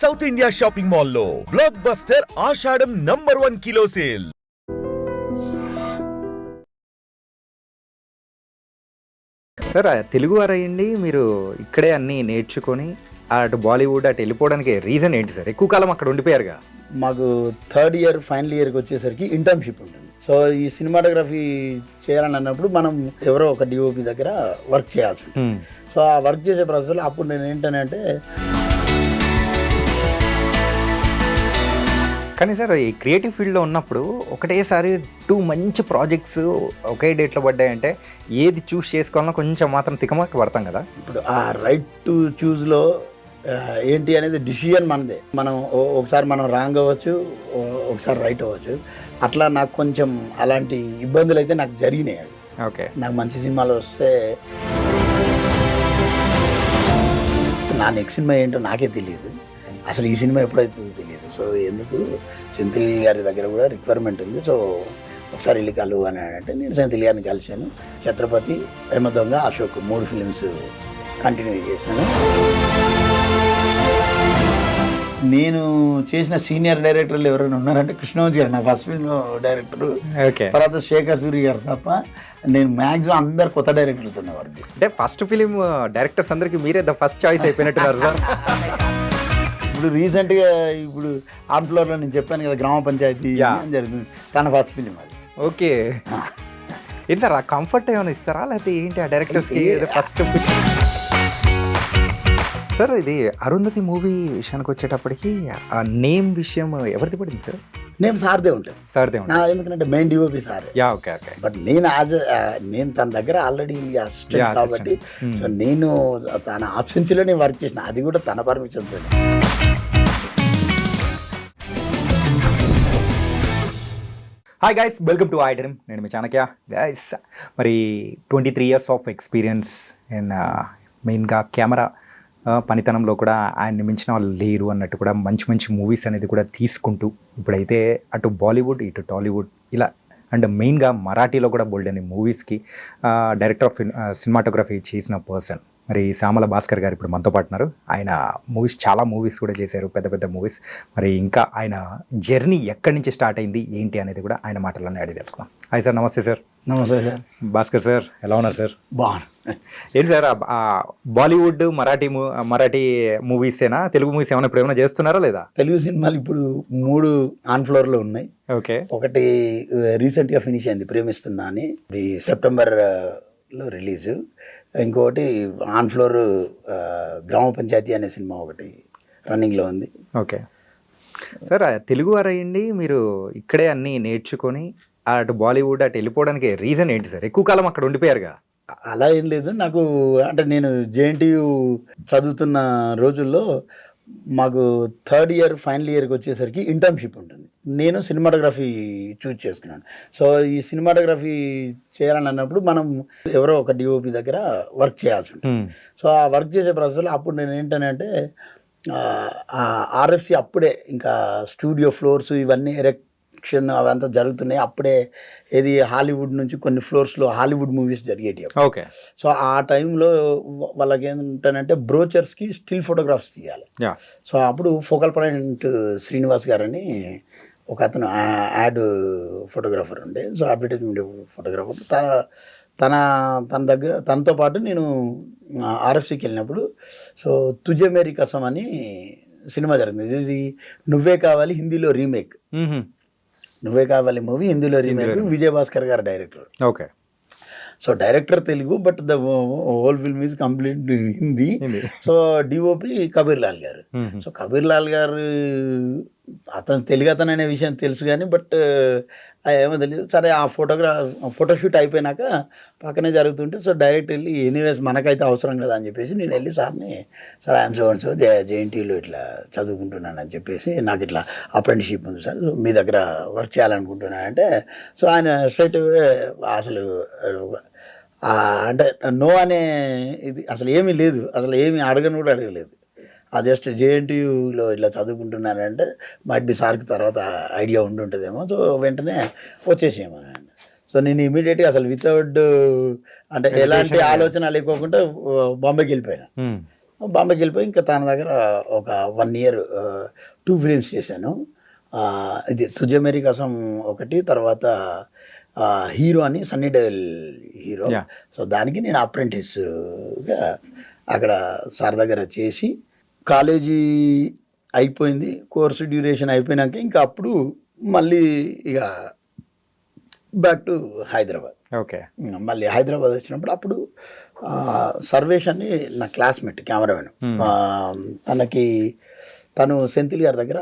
South India shopping మాల్లో block buster ఆషాఢం #1 kilo sale. Sir Telugu వారయ్యండి మీరు ఇక్కడే అన్నీ నేర్చుకొని అటు బాలీవుడ్ అటు వెళ్ళిపోవడానికి రీజన్ ఏంటి సార్? ఎక్కువ కాలం అక్కడ ఉండిపోయారుగా. మాకు థర్డ్ ఇయర్ ఫైనల్ ఇయర్కి వచ్చేసరికి ఇంటర్న్షిప్ ఉంటుంది. సో ఈ సినిమాటోగ్రఫీ చేయాలని అన్నప్పుడు మనం ఎవరో ఒక డిఓపి దగ్గర వర్క్ చేయాల్సి ఉంటుంది. సో ఆ వర్క్ చేసే ప్రాసెస్లో అప్పుడు నేను ఏంటంటే కానీ సార్ ఈ క్రియేటివ్ ఫీల్డ్లో ఉన్నప్పుడు ఒకటేసారి 2 మంచి ప్రాజెక్ట్స్ ఒకే డేట్లో పడ్డాయంటే ఏది చూస్ చేసుకోవాలన్నా కొంచెం మాత్రం తికమక పడతాం కదా. ఇప్పుడు ఆ రైట్ టు చూస్లో ఏంటి అనేది డిసిజన్ మనదే. మనం ఒకసారి మనం రాంగ్ అవ్వచ్చు, ఒకసారి రైట్ అవ్వచ్చు. అట్లా నాకు కొంచెం అలాంటి ఇబ్బందులు అయితే నాకు జరిగినాయి. ఓకే, నాకు మంచి సినిమాలు వస్తే నా నెక్స్ట్ సినిమా ఏంటో నాకే తెలియదు, అసలు ఈ సినిమా ఎప్పుడైతుందో తెలియదు. సో ఎందుకు సెంథిల్ గారి దగ్గర కూడా రిక్వైర్మెంట్ ఉంది, సో ఒకసారి వెళ్ళి కలువు అని అంటే నేను సెంథిల్ గారిని కలిశాను. ఛత్రపతి, ప్రేమ దొంగ, అశోక్ 3 ఫిలిమ్స్ కంటిన్యూ చేశాను. నేను చేసిన సీనియర్ డైరెక్టర్లు ఎవరైనా ఉన్నారంటే కృష్ణవంశీ గారు, నా ఫస్ట్ ఫిల్మ్ డైరెక్టర్. తర్వాత శేఖర్ సూరి గారు తప్ప నేను మ్యాక్సిమం అందరు కొత్త డైరెక్టర్లతో వర్క్. అంటే ఫస్ట్ ఫిలిం డైరెక్టర్స్ అందరికి మీరే ద ఫస్ట్ చాయిస్ అయిపోయినట్టున్నారు సార్. ఇప్పుడు రీసెంట్గా ఇప్పుడు ఆన్ ఫ్లోర్లో నేను చెప్పాను కదా, గ్రామ పంచాయతీ జరుగుతుంది, తన ఫస్ట్ ఫిలిం అది. ఓకే, ఏంటి సార్ ఆ కంఫర్ట్ ఏమైనా ఇస్తారా లేకపోతే ఏంటి ఆ డైరెక్టర్స్కి ఫస్ట్? సార్ ఇది అరుంధతి మూవీ విషయానికి వచ్చేటప్పటికి ఆ నేమ్ విషయం ఎవరిది పడింది సార్? నేమ్ సార్దే ఉంటుంది. సార్దే ఉంటుంది ఎందుకంటే main DOP sir. Okay okay. But నేను నేను తన దగ్గర ఆల్రెడీ అసిస్టెంట్ కాబట్టి సో నేను తన ఆప్షన్స్లో నేను వర్క్ చేసిన, అది కూడా తన పర్మిషన్తో. Hi guys, welcome to I dream. నేను మీ చాణక్య. గైస్ మరి 23 years ఆఫ్ ఎక్స్పీరియన్స్ అండ్ మెయిన్గా కెమెరా పనితనంలో కూడా ఆయన్ని మించిన వాళ్ళు లేరు అన్నట్టు కూడా మంచి మంచి మూవీస్ అనేది కూడా తీసుకుంటూ ఇప్పుడైతే అటు బాలీవుడ్ ఇటు టాలీవుడ్ ఇలా అండ్ మెయిన్గా మరాఠీలో కూడా బోల్డ్ అనే మూవీస్కి డైరెక్టర్ ఆఫ్ సినిమాటోగ్రఫీ చేసిన పర్సన్ మరి శ్యామల భాస్కర్ గారు ఇప్పుడు మనతో పాటున్నారు. ఆయన మూవీస్ చాలా మూవీస్ కూడా చేశారు, పెద్ద పెద్ద మూవీస్. మరి ఇంకా ఆయన జర్నీ ఎక్కడి నుంచి స్టార్ట్ అయింది ఏంటి అనేది కూడా ఆయన మాటల్లోనే అడిగి తెలుసుకుందాం. Hi sir. నమస్తే సార్. నమస్తే సార్. భాస్కర్ సార్, ఎలా ఉన్నారు సార్? బాగున్నా. ఏంటి సార్ బాలీవుడ్ మరాఠీ మూవీసేనా, తెలుగు మూవీస్ ఏమైనా ఇప్పుడు ఏమైనా చేస్తున్నారా లేదా? తెలుగు సినిమాలు ఇప్పుడు 3 ఆన్ ఫ్లోర్లో ఉన్నాయి. ఓకే, ఒకటి రీసెంట్గా ఫినిష్ అయింది, ప్రేమిస్తున్నా అని, ఇది సెప్టెంబర్లో రిలీజు. ఇంకొకటి ఆన్ ఫ్లోర్ గ్రామ పంచాయతీ అనే సినిమా ఒకటి రన్నింగ్లో ఉంది. ఓకే సార్, తెలుగు వారయ్యండి మీరు ఇక్కడే అన్నీ నేర్చుకొని అటు బాలీవుడ్ అటు వెళ్ళిపోవడానికి రీజన్ ఏంటి సార్? ఎక్కువ కాలం అక్కడ ఉండిపోయారుగా. అలా ఏం లేదు, నాకు అంటే నేను జేఎన్టీయు చదువుతున్న రోజుల్లో మాకు థర్డ్ ఇయర్ ఫైనల్ ఇయర్కి వచ్చేసరికి ఇంటర్న్షిప్ ఉంటుంది. నేను సినిమాటోగ్రఫీ చూజ్ చేసుకున్నాను. సో ఈ సినిమాటోగ్రఫీ చేయాలని అన్నప్పుడు మనం ఎవరో ఒక డిఓపి దగ్గర వర్క్ చేయాల్సి ఉంటుంది. సో ఆ వర్క్ చేసే ప్రాసెస్లో అప్పుడు నేను ఏంటంటే ఆర్ఎఫ్సి అప్పుడే ఇంకా స్టూడియో ఫ్లోర్స్ ఇవన్నీ ఎరెక్షన్ అవంతా జరుగుతున్నాయి. అప్పుడే ఏది హాలీవుడ్ నుంచి కొన్ని ఫ్లోర్స్లో హాలీవుడ్ మూవీస్ జరిగేటి. ఓకే, సో ఆ టైంలో వాళ్ళకి ఏంటంటే బ్రోచర్స్కి స్టిల్ ఫోటోగ్రాఫ్స్ తీయాలి. సో అప్పుడు ఫోకల్ పాయింట్ శ్రీనివాస్ గారని ఒక అతను యాడ్ ఫోటోగ్రాఫర్ ఉండే, సో అడ్వర్టైజ్మెంట్ ఫోటోగ్రాఫర్. తనతో పాటు నేను ఆర్ఎఫ్సికి వెళ్ళినప్పుడు సో తుజే మేరీ కసం అని సినిమా జరిగింది. ఇది నువ్వే కావాలి హిందీలో రీమేక్. నువ్వే కావాలి మూవీ హిందీలో రీమేక్, విజయభాస్కర్ గారు director. Okay, so director Telugu but the whole film is complete Hindi. So DOP Kabir Lal గారు. సో కబీర్ లాల్ గారు అతను తెలుగు అతను అనే విషయం తెలుసు కానీ బట్ ఏమో తెలియదు. సరే ఆ ఫోటోషూట్ అయిపోయినాక పక్కనే జరుగుతుంటే సో డైరెక్ట్ వెళ్ళి ఎనీవేస్ మనకైతే అవసరం కదా అని చెప్పేసి నేను వెళ్ళి సార్ని సార్ ఐఎమ్ సో జేఎన్టీలో ఇట్లా చదువుకుంటున్నాను అని చెప్పేసి నాకు ఇట్లా అప్రెంటిస్షిప్ ఉంది సార్, మీ దగ్గర వర్క్ చేయాలనుకుంటున్నాను అంటే సో ఆయన స్ట్రైట్ అసలు అంటే నో అనే ఇది అసలు ఏమీ లేదు, అసలు ఏమీ అడగను కూడా అడగలేదు. ఆ జస్ట్ జేఎన్టీయూలో ఇట్లా చదువుకుంటున్నానంటే మైట్ బి సార్కి తర్వాత ఐడియా ఉంటుందేమో, సో వెంటనే వచ్చేసేయమని. సో నేను ఇమీడియట్గా అసలు వితౌట్ అంటే ఎలాంటి ఆలోచన లేకోకుండా బాంబేకి వెళ్ళిపోయాను. బాంబేకి వెళ్ళిపోయి ఇంకా తన దగ్గర ఒక 1 year 2 films చేశాను. ఇది తుజే మేరీ కసం ఒకటి, తర్వాత హీరో అని Sunny devil hero. Yeah. So దానికి నేను అప్రెంటిస్గా అక్కడ సార్ దగ్గర చేసి కాలేజీ అయిపోయింది, కోర్సు డ్యూరేషన్ అయిపోయినాక ఇంకా అప్పుడు మళ్ళీ ఇక బ్యాక్ టు హైదరాబాద్. ఓకే. మళ్ళీ హైదరాబాద్ వచ్చినప్పుడు అప్పుడు సర్వేష్ అని నా క్లాస్మేట్ కెమెరామెన్, తను సెంథిల్ గారి దగ్గర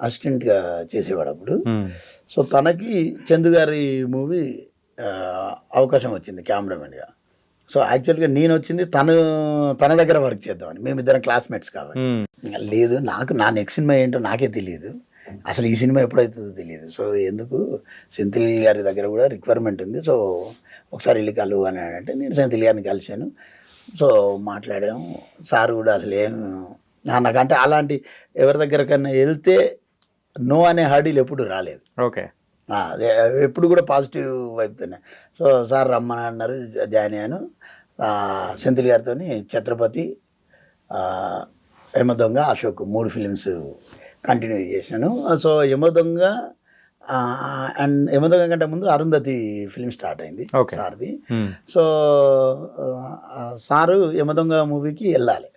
అసిస్టెంట్గా చేసేవాడు అప్పుడు. సో తనకి చందు గారి మూవీ అవకాశం వచ్చింది కెమెరామెన్గా. సో యాక్చువల్గా నేను వచ్చింది తన దగ్గర వర్క్ చేద్దామని, మేమిద్దరం క్లాస్మేట్స్ కాబట్టి. లేదు, నా నెక్స్ట్ సినిమా ఏంటో నాకే తెలియదు, అసలు ఈ సినిమా ఎప్పుడైతుందో తెలియదు. సో ఎందుకు సెంథిల్ గారి దగ్గర కూడా రిక్వైర్మెంట్ ఉంది, సో ఒకసారి వెళ్ళి కలువు అని అంటే నేను సెంథిల్ గారిని కలిశాను. సో మాట్లాడాము. సార్ కూడా అసలు నాకంటే అలాంటి ఎవరి దగ్గరకన్నా వెళ్తే నో అనే హర్డీలు ఎప్పుడు రాలేదు. ఓకే. ఎప్పుడు కూడా పాజిటివ్ వైపుతోనే. సో సార్ రమ్మని అన్నారు, జాయిన్ అయ్యాను. సెంథిల్ గారితో ఛత్రపతి, యమదొంగ, అశోక్ 3 films కంటిన్యూ చేశాను. సో యమదొంగ అండ్ యమదొంగ కంటే ముందు అరుంధతి ఫిలిం స్టార్ట్ అయింది సార్ది. సో సారు యమదొంగ మూవీకి వెళ్ళాలి,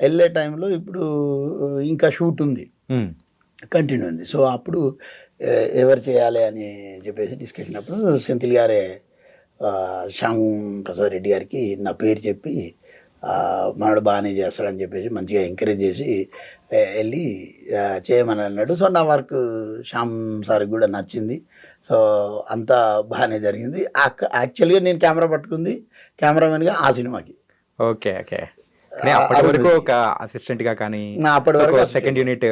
వెళ్ళే టైంలో ఇప్పుడు ఇంకా షూట్ ఉంది, కంటిన్యూ ఉంది. సో అప్పుడు ఎవరు చేయాలి అని చెప్పేసి డిస్కషన్ అప్పుడు సెంథిల్ గారే శ్యామ్ ప్రసాద్ రెడ్డి గారికి నా పేరు చెప్పి మనడు బాగానే చేస్తాడని చెప్పేసి మంచిగా ఎంకరేజ్ చేసి వెళ్ళి చేయమని అన్నాడు. సో నా వర్క్ శ్యామ్ సార్కి కూడా నచ్చింది. సో అంతా బాగానే జరిగింది. యాక్చువల్గా నేను కెమెరా పట్టుకుంది కెమెరామెన్గా ఆ సినిమాకి. ఓకే. ఓకే. అప్పటి వరకు ఒక అసిస్టెంట్ గా కానీ అప్పటి వరకు సెకండ్ యూనిట్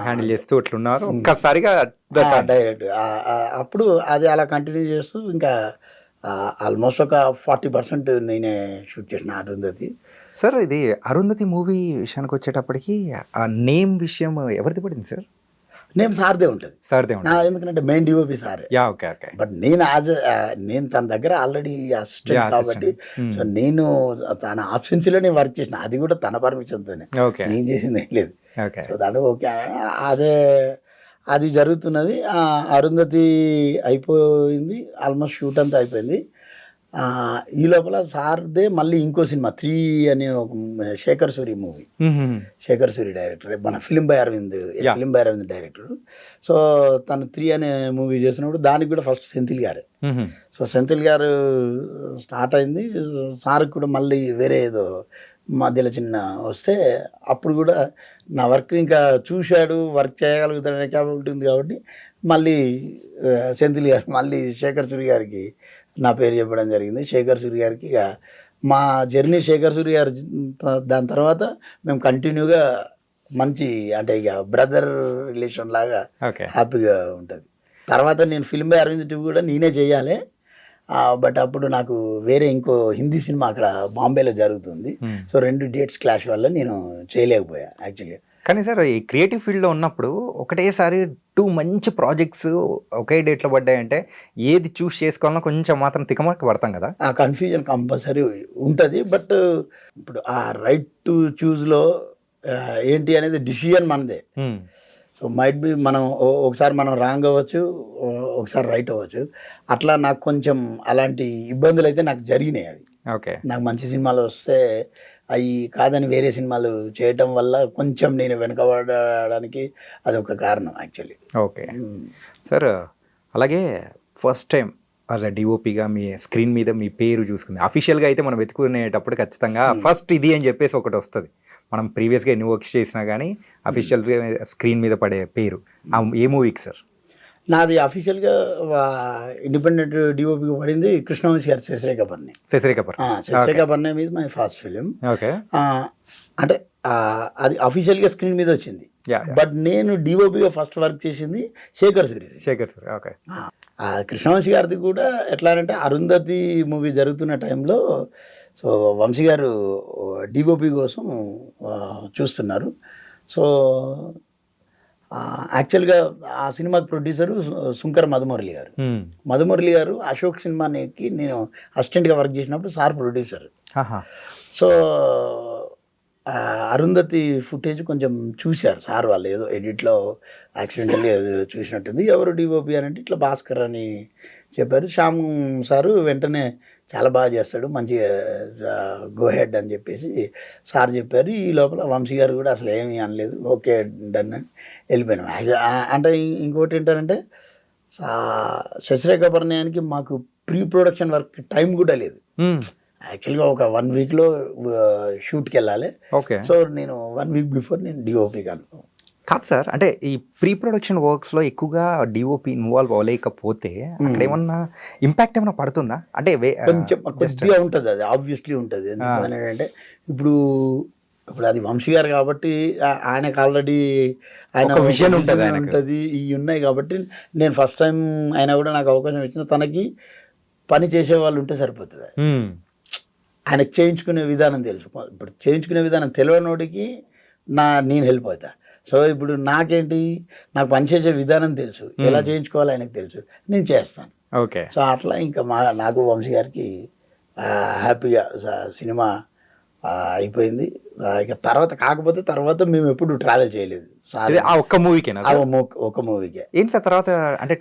హ్యాండిల్ చేస్తూ అట్లున్నారు. ఒక్కసారిగా డైరెక్ట్ అప్పుడు అది అలా కంటిన్యూ చేస్తూ ఇంకా ఆల్మోస్ట్ ఒక 40% నేనే షూట్ చేసిన అరుంధతి. సార్ ఇది అరుంధతి మూవీ విషయానికి వచ్చేటప్పటికి ఆ నేమ్ విషయం ఎవరిది పడింది సార్? నేమ్ సార్దే ఉంటుంది. సార్దే ఉంటుంది, ఎందుకంటే మెయిన్ డిఓపి సారే. ఓకే. ఓకే. బట్ నేను తన దగ్గర ఆల్రెడీ అసిస్టెంట్ కాబట్టి సో నేను తన ఆప్షన్స్లో నేను వర్క్ చేసిన, అది కూడా తన పర్మిషన్తోనే, నేను చేసింది ఏం లేదు. సో దాని ఓకే అది జరుగుతున్నది. అరుంధతి అయిపోయింది, ఆల్మోస్ట్ షూట్ అంతా అయిపోయింది. ఈ లోపల సార్దే మళ్ళీ ఇంకో సినిమా 3 అనే ఒక శేఖర్ సూరి మూవీ, శేఖర్ సూరి డైరెక్టర్, మన film by Arvind director. So తను 3 అనే మూవీ చేసినప్పుడు దానికి కూడా ఫస్ట్ సెంథిల్ గారే. సో సెంథిల్ గారు స్టార్ట్ అయింది, సార్కి కూడా మళ్ళీ వేరే ఏదో మధ్యలో చిన్న వస్తే అప్పుడు కూడా నా వర్క్ ఇంకా చూశాడు, వర్క్ చేయగలుగుతాడనే క్యాపబిలిటీ ఉంది కాబట్టి మళ్ళీ సెంథిల్ గారు మళ్ళీ శేఖర్ సూరి గారికి నా పేరు చెప్పడం జరిగింది. శేఖర్ సూరి గారికి ఇక మా జర్నీ శేఖర్ సూరి గారు దాని తర్వాత మేము కంటిన్యూగా మంచి అంటే ఇక బ్రదర్ రిలేషన్ లాగా హ్యాపీగా ఉంటుంది. తర్వాత నేను ఫిల్మ్ బై అరవింద్ 2 కూడా నేనే చేయాలి, బట్ అప్పుడు నాకు వేరే ఇంకో హిందీ సినిమా అక్కడ బాంబేలో జరుగుతుంది. సో 2 dates క్లాష్ వల్ల నేను చేయలేకపోయా యాక్చువల్గా. కానీ సార్ ఈ క్రియేటివ్ ఫీల్డ్లో ఉన్నప్పుడు ఒకటేసారి 2 మంచి ప్రాజెక్ట్స్ ఒకే డేట్లో పడ్డాయంటే ఏది చూస్ చేసుకోవాలన్నా కొంచెం మాత్రం తికమక పడతాం కదా. ఆ కన్ఫ్యూజన్ కంపల్సరీ ఉంటుంది. బట్ ఇప్పుడు ఆ రైట్ టు చూస్లో ఏంటి అనేది డిసిజన్ మనదే. సో మైట్ బి మనం ఒకసారి మనం రాంగ్ అవ్వచ్చు, ఒకసారి రైట్ అవ్వచ్చు. అట్లా నాకు కొంచెం అలాంటి ఇబ్బందులు అయితే నాకు జరిగినాయి. అవి ఓకే. నాకు మంచి సినిమాలు వస్తే అవి కాదని వేరే సినిమాలు చేయటం వల్ల కొంచెం నేను వెనకబడడానికి అది ఒక కారణం యాక్చువల్లీ. Okay sir. అలాగే ఫస్ట్ టైం యాజ్ అ డిఓపిగా మీ స్క్రీన్ మీద మీ పేరు చూసుకుంది అఫీషియల్గా అయితే మనం వెతుకునేటప్పుడు ఖచ్చితంగా ఫస్ట్ ఇది అని చెప్పేసి ఒకటి వస్తుంది. మనం ప్రీవియస్గా ఎన్ని వర్క్స్ చేసినా కానీ అఫీషియల్గా స్క్రీన్ మీద పడే పేరు ఏ మూవీకి సార్? నాది అఫీషియల్గా ఇండిపెండెంట్ డిఓపిగా పడింది కృష్ణవంశీ గారు శశిరేఖపర్ణి. శశిరేఖపర్ణి మీది మై ఫస్ట్ ఫిలిం. ఓకే. అంటే అది అఫీషియల్గా స్క్రీన్ మీద వచ్చింది. బట్ నేను డిఓపిగా ఫస్ట్ వర్క్ చేసింది శేఖర్ సూరి. ఓకే. కృష్ణవంశీ గారిది కూడా ఎట్లా అంటే అరుంధతి మూవీ జరుగుతున్న టైంలో సో వంశీ గారు డిఓపి కోసం చూస్తున్నారు. సో యాక్చువల్గా ఆ సినిమాకి ప్రొడ్యూసరు శంకర్ మధుమురళి గారు. మధుమురళి గారు అశోక్ సినిమాకి నేను అసిస్టెంట్గా వర్క్ చేసినప్పుడు sir producer. So Arundhati footage కొంచెం చూశారు సార్ వాళ్ళు, ఏదో ఎడిట్లో యాక్సిడెంటల్లీ చూసినట్టుంది. ఎవరు డిఓపి అని అంటే ఇట్లా భాస్కర్ అని చెప్పారు. శ్యామ్ సారు వెంటనే చాలా బాగా చేస్తాడు, మంచిగా గో హెడ్ అని చెప్పేసి సార్ చెప్పారు. ఈ లోపల వంశీ గారు కూడా అసలు ఏమీ అనలేదు, ఓకే డన్ అని వెళ్ళిపోయినాం. అంటే ఇంకోటి ఏంటంటే శశిరేఖ పరిణయానికి మాకు ప్రీ ప్రొడక్షన్ వర్క్ టైం కూడా లేదు. యాక్చువల్గా ఒక 1 వీక్లో షూట్కి వెళ్ళాలి. ఓకే. సో నేను 1 వీక్ బిఫోర్ నేను డిఓపి కాను. కాదు సార్, అంటే ఈ ప్రీ ప్రొడక్షన్ వర్క్స్లో ఎక్కువగా డిఓపి ఇన్వాల్వ్ అవ్వలేకపోతే అక్కడ ఏమన్నా ఇంపాక్ట్ ఏమైనా పడుతుందా? అంటే కొంచెం కొద్దిగా ఉంటుంది, అది ఆబ్వియస్లీ ఉంటుంది. ఎందుకంటే ఇప్పుడు అది వంశీ గారు కాబట్టి ఆయనకు ఆల్రెడీ ఆయన విషయం ఉంటుంది, ఇవి ఉన్నాయి కాబట్టి నేను ఫస్ట్ టైం అయినా కూడా నాకు అవకాశం ఇచ్చిన తనకి పని చేసే వాళ్ళు ఉంటే సరిపోతుంది. ఆయనకు చేయించుకునే విధానం తెలుసు. ఇప్పుడు చేయించుకునే విధానం తెలియనోడికి నేను హెల్ప్ అవుతా. సో ఇప్పుడు నాకేంటి, నాకు పనిచేసే విధానం తెలుసు, ఎలా చేయించుకోవాలో ఆయనకు తెలుసు, నేను చేస్తాను. ఓకే. సో అట్లా ఇంకా నాకు వంశీ గారికి హ్యాపీగా సినిమా అయిపోయింది. ఇక తర్వాత మేము ఎప్పుడు ట్రావెల్ చేయలేదు ఒక్క మూవీకేనా? ఒక మూవీకే. ఏంటి సార్ తర్వాత అంటే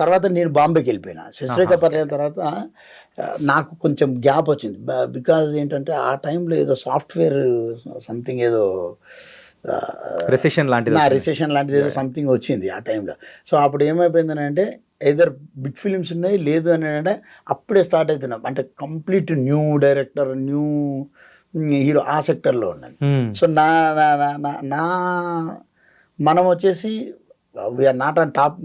తర్వాత నేను బాంబేకి వెళ్ళిపోయినా. శశిరేఖ పరిణయం తర్వాత నాకు కొంచెం గ్యాప్ వచ్చింది. బికాజ్ ఏంటంటే ఆ టైంలో ఏదో సాఫ్ట్వేర్ సంథింగ్ ఏదో రిసెషన్ లాంటిది ఏదో సంథింగ్ వచ్చింది ఆ టైంలో. సో అప్పుడు ఏమైపోయిందని అంటే ఎదర్ బిగ్ ఫిలిమ్స్ ఉన్నాయి, లేదు అని అంటే అప్పుడే స్టార్ట్ అవుతున్నాం. అంటే complete new director, new hero ఆ సెక్టర్లో ఉన్నాను. సో మనం వచ్చేసి we are not on top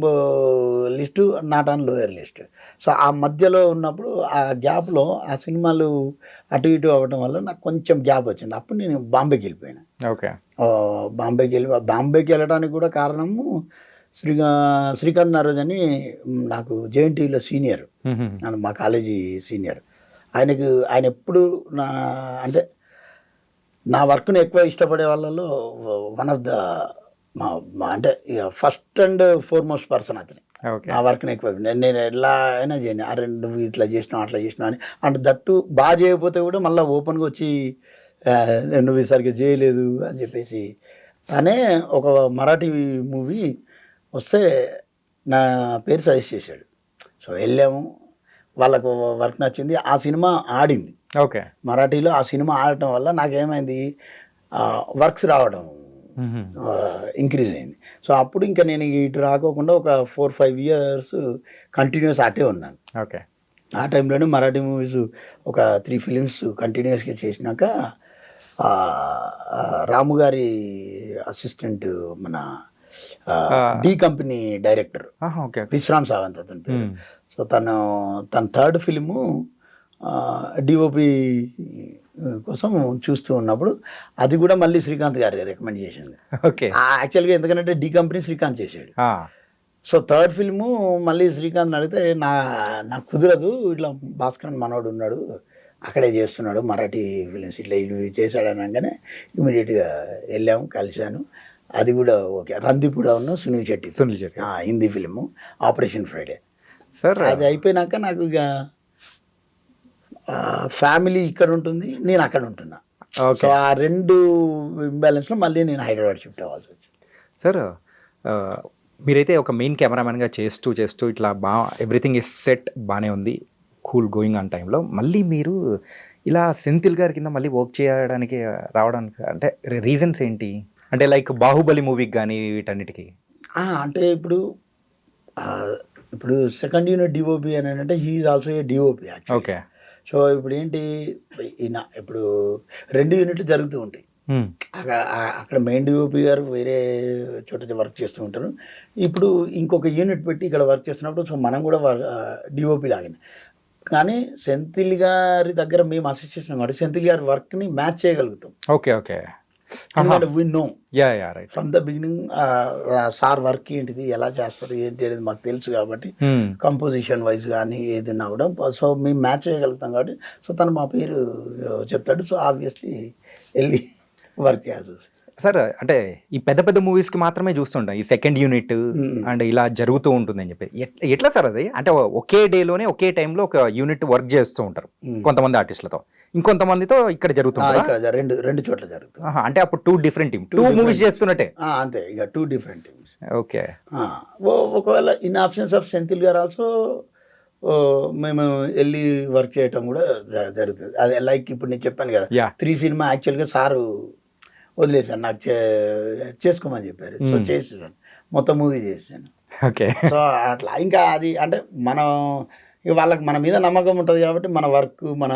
list, not on lower list. So ఆ మధ్యలో ఉన్నప్పుడు ఆ గ్యాప్లో ఆ సినిమాలు అటు ఇటు అవ్వడం వల్ల నాకు కొంచెం గ్యాప్ వచ్చింది. అప్పుడు నేను బాంబేకి వెళ్ళిపోయాను. ఓకే. బాంబేకి వెళ్ళడానికి కూడా కారణము శ్రీకాంత్ నారోజ్ అని నాకు జేఎన్టీలో సీనియర్, మా కాలేజీ సీనియర్. ఆయన ఎప్పుడు అంటే నా వర్క్ని ఎక్కువ ఇష్టపడే వాళ్ళలో వన్ ఆఫ్ ద అంటే ఫస్ట్ అండ్ ఫార్మోస్ట్ పర్సన్ అతని. నా వర్క్ని ఎక్కువ నేను ఎలా అయినా చేయను, అరే నువ్వు ఇట్లా చేసినావు అట్లా చేసినావు అని. అంటే దట్టు బాగా చేయకపోతే కూడా మళ్ళీ ఓపెన్గా వచ్చి నువ్వు సరిగ్గా చేయలేదు అని చెప్పేసి. తనే ఒక మరాఠీ మూవీ వస్తే నా పేరు సజెస్ట్ చేశాడు. సో వెళ్ళాము, వాళ్ళకు వర్క్ నచ్చింది, ఆ సినిమా ఆడింది. ఓకే. మరాఠీలో ఆ సినిమా ఆడటం వల్ల నాకేమైంది, వర్క్స్ రావడం ఇంక్రీజ్ అయింది. సో అప్పుడు ఇంకా నేను ఇటు రాకోకుండా ఒక 4-5 ఇయర్స్ కంటిన్యూస్ అటే ఉన్నాను. ఓకే. ఆ టైంలోనే మరాఠీ మూవీస్ ఒక 3 ఫిలిమ్స్ కంటిన్యూస్గా చేసినాక రాము గారి అసిస్టెంట్, మన D company director Vishram Sawant అతని పేరు. సో తన థర్డ్ ఫిలిము డిఓపి కోసం చూస్తూ ఉన్నప్పుడు అది కూడా మళ్ళీ శ్రీకాంత్ గారు రికమెండ్ చేసింది. ఓకే. యాక్చువల్గా ఎందుకంటే డి కంపెనీ శ్రీకాంత్ చేసాడు. సో థర్డ్ ఫిల్ము మళ్ళీ శ్రీకాంత్ అడిగితే నాకు కుదరదు, ఇట్లా భాస్కర్ మనోడు ఉన్నాడు అక్కడే చేస్తున్నాడు మరాఠీ ఫిలిమ్స్, ఇట్లా ఇవి చేశాడు అనగానే ఇమీడియట్గా వెళ్ళాము, కలిశాను. అది కూడా ఓకే. రందీప్ కూడా ఉన్న Sunil Shetty Hindi film operation Friday. Sir అది అయిపోయినాక నాకు ఇక ఫ్యామిలీ ఇక్కడ ఉంటుంది, నేను అక్కడ ఉంటున్నా. సో ఆ 2 ఇంబ్యాలెన్స్లో మళ్ళీ నేను హైదరాబాద్ షిఫ్ట్ అవ్వాల్సి వచ్చింది. సార్ మీరైతే ఒక మెయిన్ కెమెరామెన్గా చేస్తూ ఇట్లా ఎవ్రీథింగ్ ఇస్ సెట్ బాగానే ఉంది, కూల్ గోయింగ్ ఆన్ టైంలో మళ్ళీ మీరు ఇలా సెంథిల్ గారి కింద మళ్ళీ వర్క్ చేయడానికి రావడానికి అంటే రీజన్స్ ఏంటి? అంటే లైక్ బాహుబలి మూవీకి కానీ వీటన్నిటికీ అంటే ఇప్పుడు సెకండ్ యూనిట్ డిఓపి అని అంటే he is also a DOP. Okay. So ఇప్పుడు ఏంటి, ఇప్పుడు 2 యూనిట్లు జరుగుతూ ఉంటాయి. అక్కడ మెయిన్ డిఓపి గారు వేరే చోట వర్క్ చేస్తూ ఉంటారు. ఇప్పుడు ఇంకొక యూనిట్ పెట్టి ఇక్కడ వర్క్ చేస్తున్నప్పుడు సో మనం కూడా డిఓపి లాగానే. కానీ సెంథిల్ గారి దగ్గర మేము అసిస్ట్ చేసినాం కాబట్టి సెంథిల్ గారి వర్క్ని మ్యాచ్ చేయగలుగుతాం. ఓకే. ఓకే. ఎందుకంటే we know right from the beginning sir work ఏంటిది, ఎలా చేస్తారు ఏంటి అనేది మాకు తెలుసు కాబట్టి కంపోజిషన్ వైజ్ కానీ ఏదైనా కూడా సో మేము మ్యాచ్ చేయగలుగుతాం కాబట్టి సో తను మా పేరు చెప్తాడు. సో ఆబ్వియస్లీ వెళ్ళి వర్క్ చేయాల్సి వస్తుంది. సార్ అంటే ఈ పెద్ద మూవీస్కి మాత్రమే చూస్తుంటాం ఈ సెకండ్ యూనిట్ అండ్ ఇలా జరుగుతూ ఉంటుంది అని చెప్పి. ఎట్లా సార్ అది? అంటే ఒకే డేలోనే ఒకే టైంలో ఒక యూనిట్ వర్క్ చేస్తూ ఉంటారు కొంతమంది ఆర్టిస్టులతో. ఇంకొంతమందితో ఇక్కడ జరుగుతుంది ఇక్కడ రెండు చోట్ల జరుగుతుంది. అంటే అప్పుడు 2 డిఫరెంట్ టీమ్ 2 మూవీస్ చేస్తున్నట్టే. అంతే, ఇక 2 డిఫరెంట్ టీమ్స్. ఓకే. ఒకవేళ ఇన్ ఆప్షన్స్ ఆఫ్ సెంథిల్ గారు ఆల్సో మేము వెళ్ళి వర్క్ చేయటం కూడా జరుగుతుంది. అదే లైక్ ఇప్పుడు నేను చెప్పాను కదా, 3 సినిమా యాక్చువల్గా సారు వదిలేసాను, నాకు చేసుకోమని చెప్పారు. సో చేసాను, మొత్తం మూవీ చేసాను. ఓకే. సో అట్లా ఇంకా అది అంటే మనం ఇక వాళ్ళకి మన మీద నమ్మకం ఉంటుంది కాబట్టి మన వర్క్, మన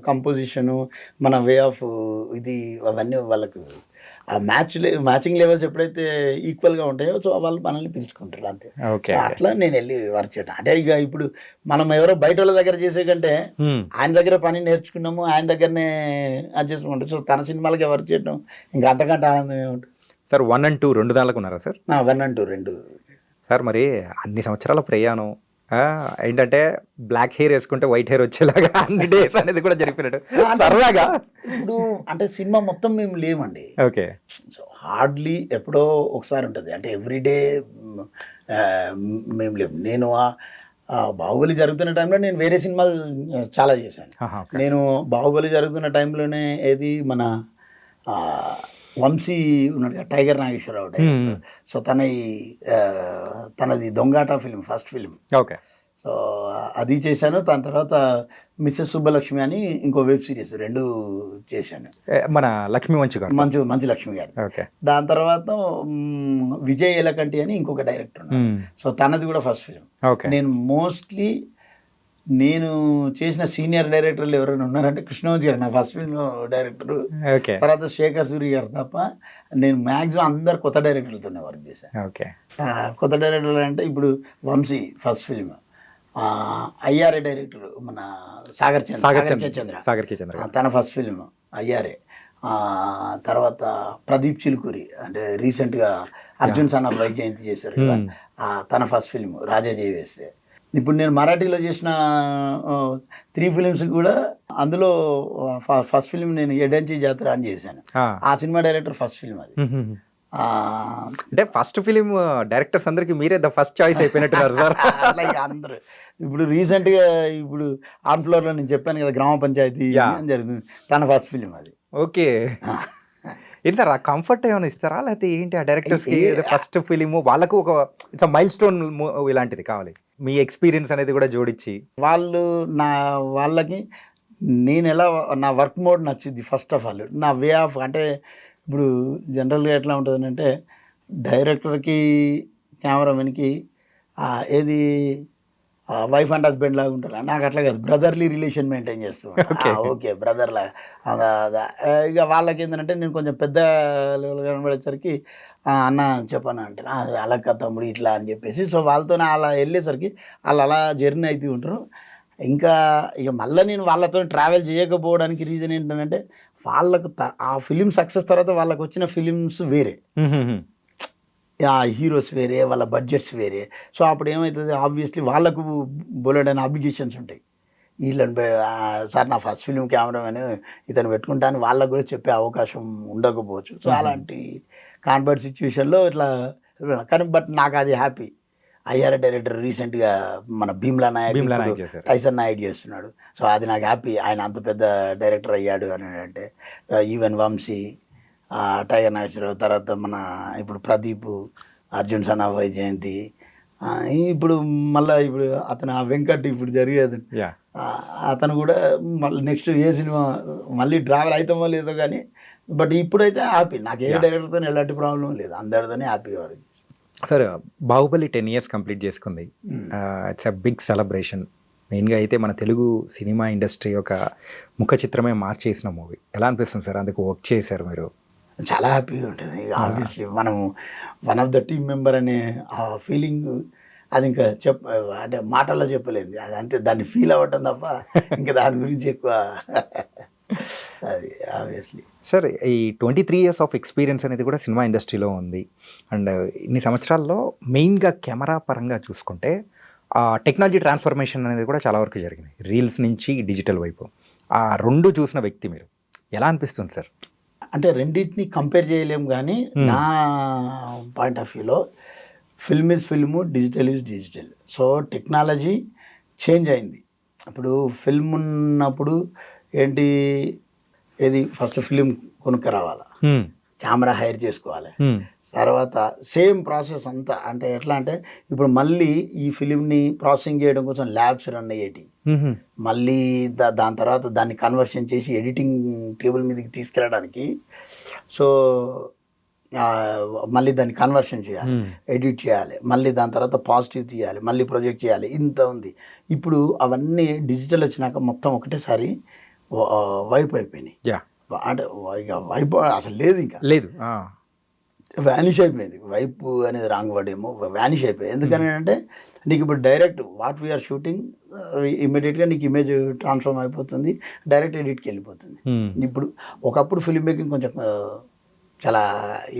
కంపోజిషను, మన వే ఆఫ్ ఇది అవన్నీ వాళ్ళకు ఆ మ్యాచింగ్ లెవెల్స్ ఎప్పుడైతే ఈక్వల్గా ఉంటాయో సో వాళ్ళు మనల్ని పిలుచుకుంటారు అంతే. అట్లా నేను వెళ్ళి వర్క్ చేయడం అంటే ఇక ఇప్పుడు మనం ఎవరో బయట వాళ్ళ దగ్గర చేసే కంటే ఆయన దగ్గర పని నేర్చుకున్నాము, ఆయన దగ్గరనే అది చేసుకుంటాం. సో తన సినిమాలకి వర్క్ చేయడం ఇంకా అంతకంటే ఆనందం ఏముంటుంది సార్. 1 and 2 రెండు దానిలకు ఉన్నారా సార్? 1 and 2 రెండు. సార్ మరి అన్ని సంవత్సరాల ప్రయాణం ఏంటంటే బ్లాక్ హెయిర్ వేసుకుంటే వైట్ హెయిర్ వచ్చేలాగా అన్ని డేస్ అనేది కూడా జరిపినట్టు సరదాగా. ఇప్పుడు అంటే సినిమా మొత్తం మేము లేమండి. ఓకే. సో హార్డ్లీ ఎప్పుడో ఒకసారి ఉంటుంది, అంటే ఎవ్రీడే మేము లేము. నేను బాహుబలి జరుగుతున్న టైంలో నేను వేరే సినిమాలు చాలా చేశాను. నేను బాహుబలి జరుగుతున్న టైంలోనే ఏది మన వంశీ ఉన్నాడు, టైగర్ నాగేశ్వరరావు డైరెక్టర్. సో తనది Dongata film, first film. Okay. So అది చేశాను. దాని తర్వాత మిస్సెస్ సుబ్బలక్ష్మి అని ఇంకో వెబ్ సిరీస్ 2 చేశాను. మన లక్ష్మీ మంచి లక్ష్మి గారు. ఓకే. దాని తర్వాత విజయ్ ఎలకంటి అని ఇంకొక డైరెక్టర్ ఉన్నాడు. సో తనది కూడా ఫస్ట్ ఫిలిం. నేను మోస్ట్లీ నేను చేసిన సీనియర్ డైరెక్టర్లు ఎవరైనా ఉన్నారంటే కృష్ణవంశీ గారు నా ఫస్ట్ ఫిల్మ్ డైరెక్టర్, తర్వాత శేఖర్ సూరి గారు తప్ప నేను మ్యాక్సిమం అందరు కొత్త డైరెక్టర్లతోనే వర్క్ చేశాను. ఓకే. కొత్త డైరెక్టర్లు అంటే ఇప్పుడు వంశీ ఫస్ట్ ఫిల్మ్, అయ్యారే డైరెక్టర్ మన సాగర్ చంద్ర తన ఫస్ట్ ఫిల్మ్ అయ్యారే. తర్వాత ప్రదీప్ చిలుకూరి అంటే రీసెంట్గా అర్జున్ సన్ ఆఫ్ వైజయంతి చేశారు కదా, తన ఫస్ట్ ఫిల్మ్ రాజా జై వేస్తే. ఇప్పుడు నేను మరాఠీలో చేసిన 3 ఫిలిమ్స్ కూడా అందులో ఫస్ట్ ఫిలిం నేను ఎడంచి జాతర అని చేశాను. ఆ సినిమా డైరెక్టర్ ఫస్ట్ ఫిలిం అది. అంటే ఫస్ట్ ఫిలిం డైరెక్టర్స్ అందరికి మీరే ద ఫస్ట్ చాయిస్ అయిపోయినట్టున్నారు సార్. అలాగే అందరూ ఇప్పుడు రీసెంట్గా ఇప్పుడు ఆన్ ఫ్లోర్లో నేను చెప్పాను కదా గ్రామ పంచాయతీ జరుగుతుంది, తన ఫస్ట్ ఫిలిం అది. ఓకే. ఏంటి సార్ ఆ కంఫర్ట్ ఏమైనా ఇస్తారా లేకపోతే ఏంటి ఆ డైరెక్టర్స్కి ఫస్ట్ ఫిలిం వాళ్ళకు ఒక ఇట్స్ మైల్ స్టోన్ ఇలాంటిది కావాలి, మీ ఎక్స్పీరియన్స్ అనేది కూడా జోడించి వాళ్ళకి నేను ఎలా నా వర్క్ మోడ్ నచ్చింది. ఫస్ట్ ఆఫ్ ఆల్ నా వే ఆఫ్ అంటే ఇప్పుడు జనరల్గా ఎట్లా ఉంటుంది అంటే డైరెక్టర్కి కెమెరామెన్కి ఏది వైఫ్ అండ్ హస్బెండ్ లాగా ఉంటారు. నాకు అట్లా కాదు, బ్రదర్లీ రిలేషన్ మెయింటైన్ చేస్తూ ఓకే బ్రదర్ లాగా. ఇక వాళ్ళకి ఏంటంటే నేను కొంచెం పెద్ద లెవెల్ కనబడేసరికి అన్న చెప్పాను అంటే అలా కదా తమ్ముడు ఇట్లా అని చెప్పేసి సో వాళ్ళతో అలా వెళ్ళేసరికి వాళ్ళు అలా జర్నీ అవుతూ ఉంటారు. ఇంకా ఇక మళ్ళీ నేను వాళ్ళతో ట్రావెల్ చేయకపోవడానికి రీజన్ ఏంటంటే వాళ్ళకు ఆ ఫిలిం సక్సెస్ తర్వాత వాళ్ళకు వచ్చిన ఫిలిమ్స్ వేరే, ఆ హీరోస్ వేరే, వాళ్ళ బడ్జెట్స్ వేరే. సో అప్పుడు ఏమవుతుంది ఆబ్వియస్లీ వాళ్ళకు బోలెడైన అబ్లిగేషన్స్ ఉంటాయి. వీళ్ళని సార్ నా ఫస్ట్ ఫిలిం కెమెరామెన్ ఇతను పెట్టుకుంటాను వాళ్ళకు కూడా చెప్పే అవకాశం ఉండకపోవచ్చు. సో అలాంటి కాన్వర్ట్ సిచ్యువేషన్లో ఇట్లా కానీ బట్ నాకు అది హ్యాపీ. అయ్యారే డైరెక్టర్ రీసెంట్గా మన భీమ్లా నాయక్ టైసన్ నాయుడు చేస్తున్నాడు. సో అది నాకు హ్యాపీ, ఆయన అంత పెద్ద డైరెక్టర్ అయ్యాడు అని అంటే. ఈవెన్ వంశీ, టైగర్ నాగేశ్వరరావు, తర్వాత మన ఇప్పుడు ప్రదీప్, అర్జున్ సన్ ఆఫ్ వైజయంతి, ఇప్పుడు మళ్ళీ ఇప్పుడు అతను ఆ వెంకట్ ఇప్పుడు జరిగేది అతను కూడా మళ్ళీ నెక్స్ట్ ఏ సినిమా మళ్ళీ ట్రావెల్ అవుతామో లేదో కానీ బట్ ఇప్పుడైతే హ్యాపీ. నాకు ఏ డైరెక్టర్తో ఎలాంటి ప్రాబ్లం లేదు, అందరితోనే హ్యాపీగా వాడు. సార్ బాహుబలి 10 years కంప్లీట్ చేసుకుంది. It's a big celebration. మెయిన్గా అయితే మన తెలుగు సినిమా ఇండస్ట్రీ ఒక ముఖ చిత్రమే మార్చేసిన మూవీ. ఎలా అనిపిస్తుంది సార్ అందుకు వర్క్ చేశారు మీరు? చాలా హ్యాపీగా ఉంటుంది. ఆబ్వియస్లీ మనం one of the team member అనే ఆ ఫీలింగ్ అది ఇంకా అంటే మాటల్లో చెప్పలేదు, అది అంతే, దాన్ని ఫీల్ అవ్వటం తప్ప ఇంకా దాని గురించి ఎక్కువ అది ఆబ్వియస్లీ. సార్ ఈ 23 years ఆఫ్ ఎక్స్పీరియన్స్ అనేది కూడా సినిమా ఇండస్ట్రీలో ఉంది. అండ్ ఇన్ని సంవత్సరాల్లో మెయిన్గా కెమెరా పరంగా చూసుకుంటే టెక్నాలజీ ట్రాన్స్ఫర్మేషన్ అనేది కూడా చాలా వరకు జరిగింది, రీల్స్ నుంచి డిజిటల్ వైపు. ఆ 2 చూసిన వ్యక్తి మీరు, ఎలా అనిపిస్తుంది సార్? అంటే రెండింటిని కంపేర్ చేయలేము కానీ నా పాయింట్ ఆఫ్ వ్యూలో film is film, digital is digital. So technology change అయింది. ఇప్పుడు ఫిల్మ్ ఉన్నప్పుడు ఏంటి ఏది ఫస్ట్ ఫిలిం కొనుక్క రావాలా, కెమెరా హైర్ చేసుకోవాలి, తర్వాత సేమ్ ప్రాసెస్ అంతా. అంటే ఎట్లా అంటే ఇప్పుడు మళ్ళీ ఈ ఫిలింని ప్రాసెసింగ్ చేయడం కోసం ల్యాబ్స్ రన్ అయ్యేటి, మళ్ళీ దాని తర్వాత దాన్ని కన్వర్షన్ చేసి ఎడిటింగ్ టేబుల్ మీదకి తీసుకెళ్ళడానికి, సో మళ్ళీ దాన్ని కన్వర్షన్ చేయాలి, ఎడిట్ చేయాలి, మళ్ళీ దాని తర్వాత పాజిటివ్ తీయాలి, మళ్ళీ ప్రొజెక్ట్ చేయాలి, ఇంత ఉంది. ఇప్పుడు అవన్నీ డిజిటల్ వచ్చినాక మొత్తం ఒకటేసారి వైప్ అయిపోయినాయి. అంటే ఇక వైప్ అసలు లేదు, ఇంకా లేదు, వ్యానిష్ అయిపోయింది. వైప్ అనేది రాంగ్ వర్డ్ ఏమో, వ్యానిష్ అయిపోయింది. ఎందుకని అంటే నీకు ఇప్పుడు డైరెక్ట్ వాట్ వీఆర్ షూటింగ్ ఇమీడియట్గా నీకు ఇమేజ్ ట్రాన్స్ఫార్మ్ అయిపోతుంది, డైరెక్ట్ ఎడిట్కి వెళ్ళిపోతుంది. ఇప్పుడు ఒకప్పుడు ఫిల్మ్ మేకింగ్ కొంచెం చాలా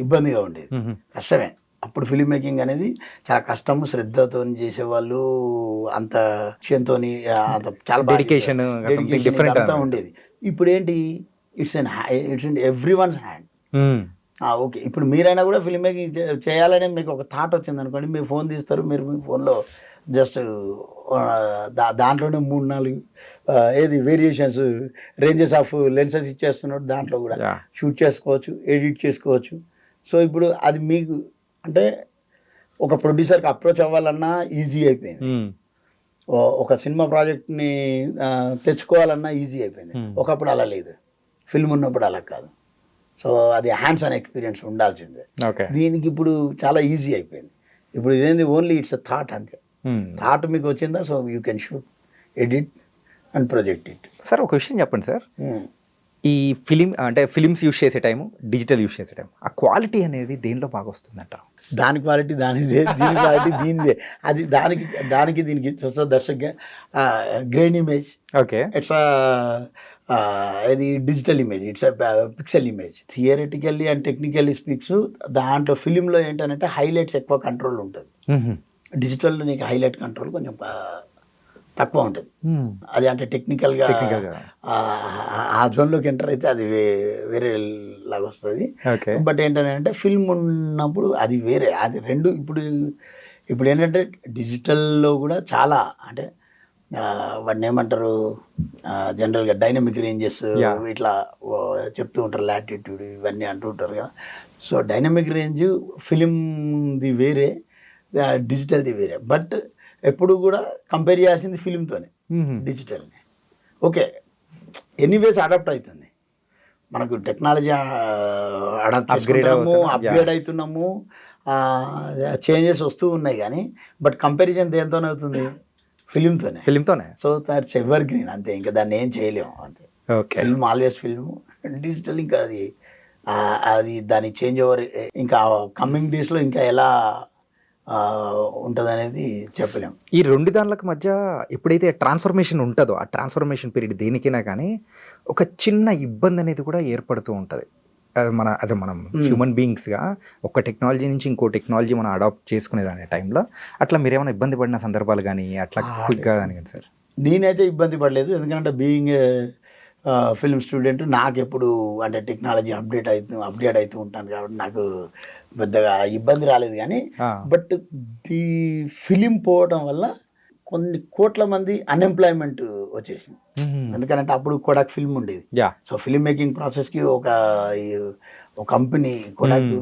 ఇబ్బందిగా ఉండేది, కష్టమే. అప్పుడు ఫిల్మ్ మేకింగ్ అనేది చాలా కష్టము, శ్రద్ధతో చేసేవాళ్ళు, అంత విషయంతో అంత చాలా డెడికేషన్ అంతా ఉండేది. ఇప్పుడు ఏంటి, it's in every once hand. Okay, ఇప్పుడు మీరైనా కూడా ఫిల్మ్ మేకింగ్ చేయాలనే మీకు ఒక థాట్ వచ్చింది అనుకోండి, మీరు ఫోన్ తీస్తారు, మీరు మీ ఫోన్లో జస్ట్ దాంట్లోనే 3-4 ఏది వేరియేషన్స్, రేంజెస్ ఆఫ్ లెన్సెస్ ఇచ్చేస్తున్నాడు, దాంట్లో కూడా షూట్ చేసుకోవచ్చు, ఎడిట్ చేసుకోవచ్చు. సో ఇప్పుడు అది మీకు అంటే ఒక ప్రొడ్యూసర్కి అప్రోచ్ అవ్వాలన్నా ఈజీ అయిపోయింది, ఒక సినిమా ప్రాజెక్ట్ని తెచ్చుకోవాలన్నా ఈజీ అయిపోయింది. ఒకప్పుడు అలా లేదు, ఫిల్మ్ ఉన్నప్పుడు అలా కాదు. సో అది హ్యాండ్స్ ఆన్ ఎక్స్పీరియన్స్ ఉండాల్సిందే. దీనికి ఇప్పుడు చాలా ఈజీ అయిపోయింది. ఇప్పుడు ఇదేంది, ఓన్లీ ఇట్స్ అ థాట్ అంతే. థాట్ మీకు వచ్చిందా, so you can shoot, edit and project it. Sir ఒక విషయం చెప్పండి సార్, ఈ ఫిలిం అంటే ఫిలిమ్స్ యూస్ చేసే టైము, డిజిటల్ యూస్ చేసే టైం, ఆ క్వాలిటీ అనేది దేనిలో బాగా వస్తుందంట? దాని క్వాలిటీ దానిదే, దీని క్వాలిటీ దీనిదే. అది దానికి దీనికి దర్శక గ్రెయిన్ ఇమేజ్, ఓకే, ఇట్స్ ఇది digital image, it's pixel image. Theoretically and technically speaks, దాంట్లో ఫిలింలో ఏంటంటే హైలైట్స్ ఎక్కువ కంట్రోల్ ఉంటుంది, డిజిటల్లో నీకు హైలైట్ కంట్రోల్ కొంచెం తక్కువ ఉంటుంది. అది అంటే టెక్నికల్గా ఆ జోన్లోకి ఎంటర్ అయితే అది వేరే లాగా వస్తుంది. బట్ ఏంటంటే ఫిల్మ్ ఉన్నప్పుడు అది వేరే, అది రెండు. ఇప్పుడు ఏంటంటే డిజిటల్లో కూడా చాలా అంటే వాడిని ఏమంటారు జనరల్గా డైనమిక్ రేంజెస్ ఇట్లా చెప్తూ ఉంటారు, లాటిట్యూడ్ ఇవన్నీ అంటూ ఉంటారు కదా. సో డైనమిక్ రేంజ్ ఫిలింది వేరే, డిజిటల్ది వేరే. బట్ ఎప్పుడు కూడా కంపేర్ చేయాల్సింది ఫిలింతోనే డిజిటల్ని. ఓకే, ఎనీవేస్ అడాప్ట్ అవుతుంది, మనకు టెక్నాలజీ అడాప్ట్ చేసుకుంటున్నాము, అప్గ్రేడ్ అవుతున్నాము, చేంజెస్ వస్తూ ఉన్నాయి. కానీ బట్ కంపారిజన్ దేనితోనే అవుతుంది, ఫిలింతోనే. సో దట్స్ ఎవర్ గ్రీన్ అంతే, ఇంకా దాన్ని ఏం చేయలేము అంతే. ఫిల్మ్ ఆల్వేస్ ఫిల్మ్, డిజిటల్ ఇంకా అది దాని చేంజ్ ఓవర్ ఇంకా కమింగ్ డేస్లో ఇంకా ఎలా ఉంటుంది అనేది చెప్పలేము. ఈ రెండు దానికి మధ్య ఎప్పుడైతే ట్రాన్స్ఫర్మేషన్ ఉంటుందో, ఆ ట్రాన్స్ఫర్మేషన్ పీరియడ్ దేనికైనా కానీ ఒక చిన్న ఇబ్బంది అనేది కూడా ఏర్పడుతూ ఉంటుంది. అది మనం హ్యూమన్ బీయింగ్స్గా ఒక టెక్నాలజీ నుంచి ఇంకో టెక్నాలజీ మనం అడాప్ట్ చేసుకునేదాని టైంలో అట్లా మీరేమైనా ఇబ్బంది పడిన సందర్భాలు కానీ అట్లా క్విక్గా కానీ సార్? నేనైతే ఇబ్బంది పడలేదు, ఎందుకంటే బీయింగ్ ఫిల్మ్ స్టూడెంట్ నాకు ఎప్పుడు అంటే టెక్నాలజీ అప్డేట్ అవుతూ ఉంటాను కాబట్టి నాకు పెద్దగా ఇబ్బంది రాలేదు. కానీ బట్ ది ఫిలిం పోవటం వల్ల కొన్ని కోట్ల మంది అన్ఎంప్లాయ్మెంట్ వచ్చేసింది. ఎందుకంటే అప్పుడు కోడాక్ ఫిల్మ్ ఉండేది. సో ఫిల్మ్ మేకింగ్ ప్రాసెస్కి ఒక కంపెనీ, కోడాక్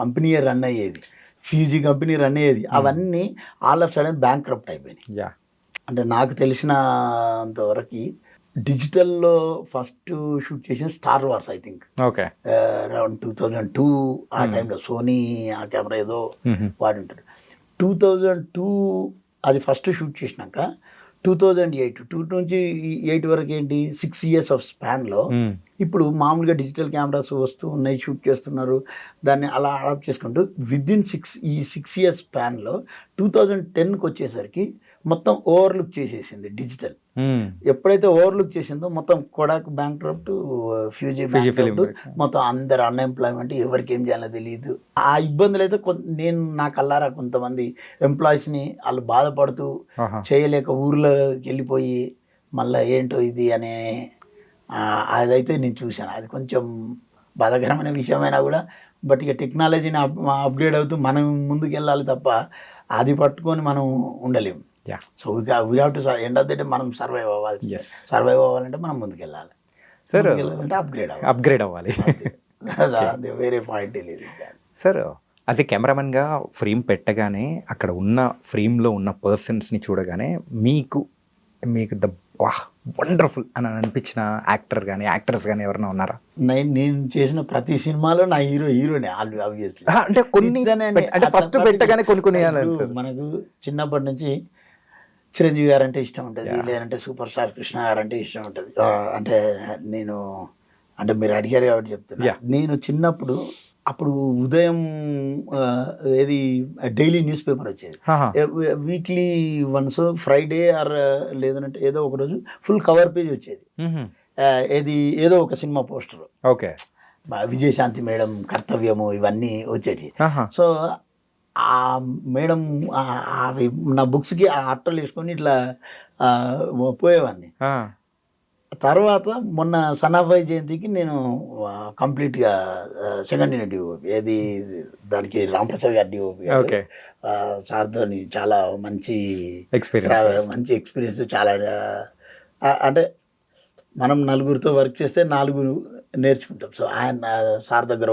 కంపెనీ రన్ అయ్యేది, ఫ్యూజీ కంపెనీ రన్ అయ్యేది. అవన్నీ ఆల్ ఆఫ్ సడన్ బ్యాంక్రప్ట్ అయిపోయినాయి. అంటే నాకు తెలిసినంతవరకు డిజిటల్లో ఫస్ట్ షూట్ చేసిన star wars, I think around 2002 ఆ టైంలో సోనీ ఆ కెమెరా ఏదో వాడి ఉంటాడు. 2002 అది ఫస్ట్ షూట్ చేసినాక 2008 2 నుంచి 8 వరకు ఏంటి 6 years ఆఫ్ స్పాన్లో ఇప్పుడు మామూలుగా డిజిటల్ కెమెరాస్ వస్తూ ఉన్నాయి, షూట్ చేస్తున్నారు, దాన్ని అలా అడాప్ట్ చేసుకుంటూ విదిన్ 6 years స్పాన్లో 2010కి వచ్చేసరికి మొత్తం ఓవర్లుక్ చేసేసింది డిజిటల్. ఎప్పుడైతే ఓవర్లుక్ చేసిందో మొత్తం కోడాక్ బ్యాంక్రప్ట్, ఫ్యూజీ బ్యాంక్రప్ట్, మొత్తం అందరు అన్ఎంప్లాయ్మెంట్, ఎవరికి ఏం చేయాలో తెలియదు. ఆ ఇబ్బందులు అయితే నేను నా కల్లారా కొంతమంది ఎంప్లాయీస్ని వాళ్ళు బాధపడుతూ చేయలేక ఊర్లోకి వెళ్ళిపోయి మళ్ళీ ఏంటో ఇది అనే అదైతే నేను చూశాను. అది కొంచెం బాధాకరమైన విషయమైనా కూడా బట్ ఇక టెక్నాలజీని అప్గ్రేడ్ అవుతూ మనం ముందుకు వెళ్ళాలి తప్ప అది పట్టుకొని మనం ఉండలేము. So we have to end of the day మనం సర్వైవ్ అవ్వాలి. సర్వైవ్ అవ్వాలంటే మనం ముందుకు వెళ్ళాలి. సార్ అంటే అప్గ్రేడ్ అవ్వాలి. అది వేరే పాయింట్ లేదు. సార్ యాజ్ ఏ కెమెరామెన్గా ఫ్రేమ్ పెట్టగానే అక్కడ ఉన్న ఫ్రేమ్లో ఉన్న పర్సన్స్ని చూడగానే మీకు ద వాహ్ వండర్ఫుల్ అని అనిపించిన యాక్టర్ కానీ యాక్టర్స్ కానీ ఎవరైనా ఉన్నారా? నేను చేసిన ప్రతి సినిమాలో నా హీరోనే ఆబ్వియస్లీ. అంటే కొన్ని అంటే ఫస్ట్ పెట్టగానే కొన్ని మనకు చిన్నప్పటి నుంచి చిరంజీవి గారు అంటే ఇష్టం ఉంటుంది, లేదంటే సూపర్ స్టార్ కృష్ణ గారు అంటే ఇష్టం ఉంటుంది. అంటే మీరు అడిగారు కాబట్టి చెప్తున్నా. నేను చిన్నప్పుడు అప్పుడు ఉదయం ఏది డైలీ న్యూస్ పేపర్ వచ్చేది, వీక్లీ వన్స్, ఫ్రైడే ఆర్ లేదంటే ఏదో ఒక రోజు ఫుల్ కవర్ పేజ్ వచ్చేది. ఏది ఏదో ఒక cinema poster, okay, Vijayashanti madam కర్తవ్యము ఇవన్నీ వచ్చేటి. సో ఆ మేడం అవి నా బుక్స్కి ఆ అట్టలు వేసుకొని ఇట్లా పోయేవాడిని. తర్వాత మొన్న సనాఫాయి జయంతికి నేను కంప్లీట్గా సెకండ్ ఇయర్ డిఓపి, ఏది దానికి రాంప్రసాద్ గారి డిఓపి సార్తో చాలా మంచి ఎక్స్పీరియన్స్. చాలా అంటే మనం నలుగురితో వర్క్ చేస్తే 4 నేర్చుకుంటాం. సో సార్ దగ్గర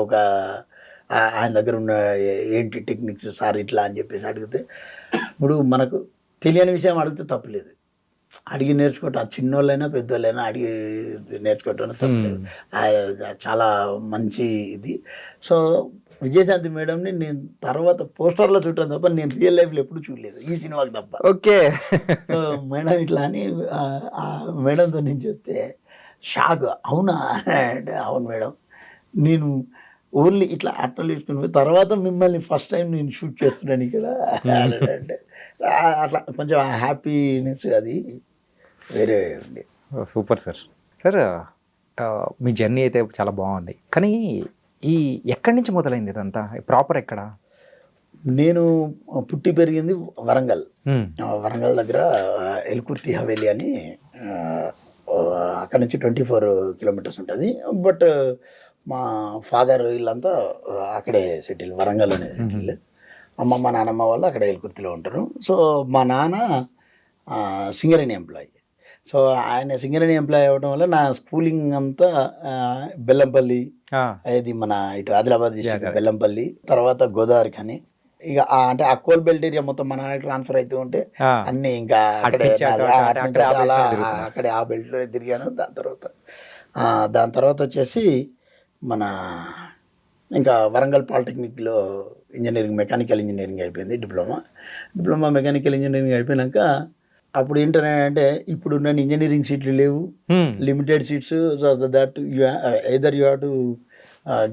ఆయన దగ్గర ఉన్న ఏంటి టెక్నిక్స్ సార్ ఇట్లా అని చెప్పేసి అడిగితే, ఇప్పుడు మనకు తెలియని విషయం అడిగితే తప్పులేదు, అడిగి నేర్చుకోవటం. ఆ చిన్నోళ్ళైనా పెద్దోళ్ళైనా అడిగి నేర్చుకోవటం తప్పలేదు. చాలా మంచి ఇది. సో విజయశాంతి మేడంని నేను తర్వాత పోస్టర్లో చూడటం తప్ప నేను రియల్ లైఫ్లో ఎప్పుడు చూడలేదు, ఈ సినిమాకి తప్ప. ఓకే. సో మేడం ఇట్లా అని మేడంతో నేను చెప్తే షాక్. అవునా అంటే అవును మేడం, నేను ఓన్లీ ఇట్లా అట్టలు వేసుకుని తర్వాత మిమ్మల్ని ఫస్ట్ టైం నేను షూట్ చేస్తున్నాను ఇక్కడ అంటే అట్లా కొంచెం హ్యాపీనెస్ అది వేరే ఉంది. Super sir. సార్ మీ జర్నీ అయితే చాలా బాగుంది, కానీ ఎక్కడి నుంచి మొదలైంది ఇదంతా? ప్రాపర్ ఎక్కడ? నేను పుట్టి పెరిగింది వరంగల్. వరంగల్ దగ్గర ఎల్కుర్తి హవేలీ అని, అక్కడ నుంచి 24 కిలోమీటర్స్ ఉంటుంది. బట్ మా ఫాదర్ వీళ్ళంతా అక్కడే సెటిల్, వరంగల్లోనే సెటిల్. అమ్మమ్మ నానమ్మ వాళ్ళు అక్కడ ఎల్కుర్తిలో ఉంటారు. సో మా నాన్న సింగరేణి ఎంప్లాయీ. సో ఆయన సింగరేణి ఎంప్లాయీ అవ్వడం వల్ల నా స్కూలింగ్ అంతా బెల్లంపల్లి, ఇది మన ఇటు ఆదిలాబాద్ డిస్ట్రిక్ట్ బెల్లంపల్లి, తర్వాత గోదావరి కానీ ఇక అంటే ఆ కోల్ బెల్ట్ ఏరియా మొత్తం మన ట్రాన్స్ఫర్ అవుతూ ఉంటే అన్నీ ఇంకా అక్కడే ఆ బెల్ట్లో తిరిగాను. దాని తర్వాత వచ్చేసి మన ఇంకా వరంగల్ పాలిటెక్నిక్లో ఇంజనీరింగ్, మెకానికల్ ఇంజనీరింగ్ అయిపోయింది, డిప్లొమా మెకానికల్ ఇంజనీరింగ్ అయిపోయినాక అప్పుడు ఏంటంటే ఇప్పుడు ఉన్న ఇంజనీరింగ్ సీట్లు లేవు, limited seats. So that either you have to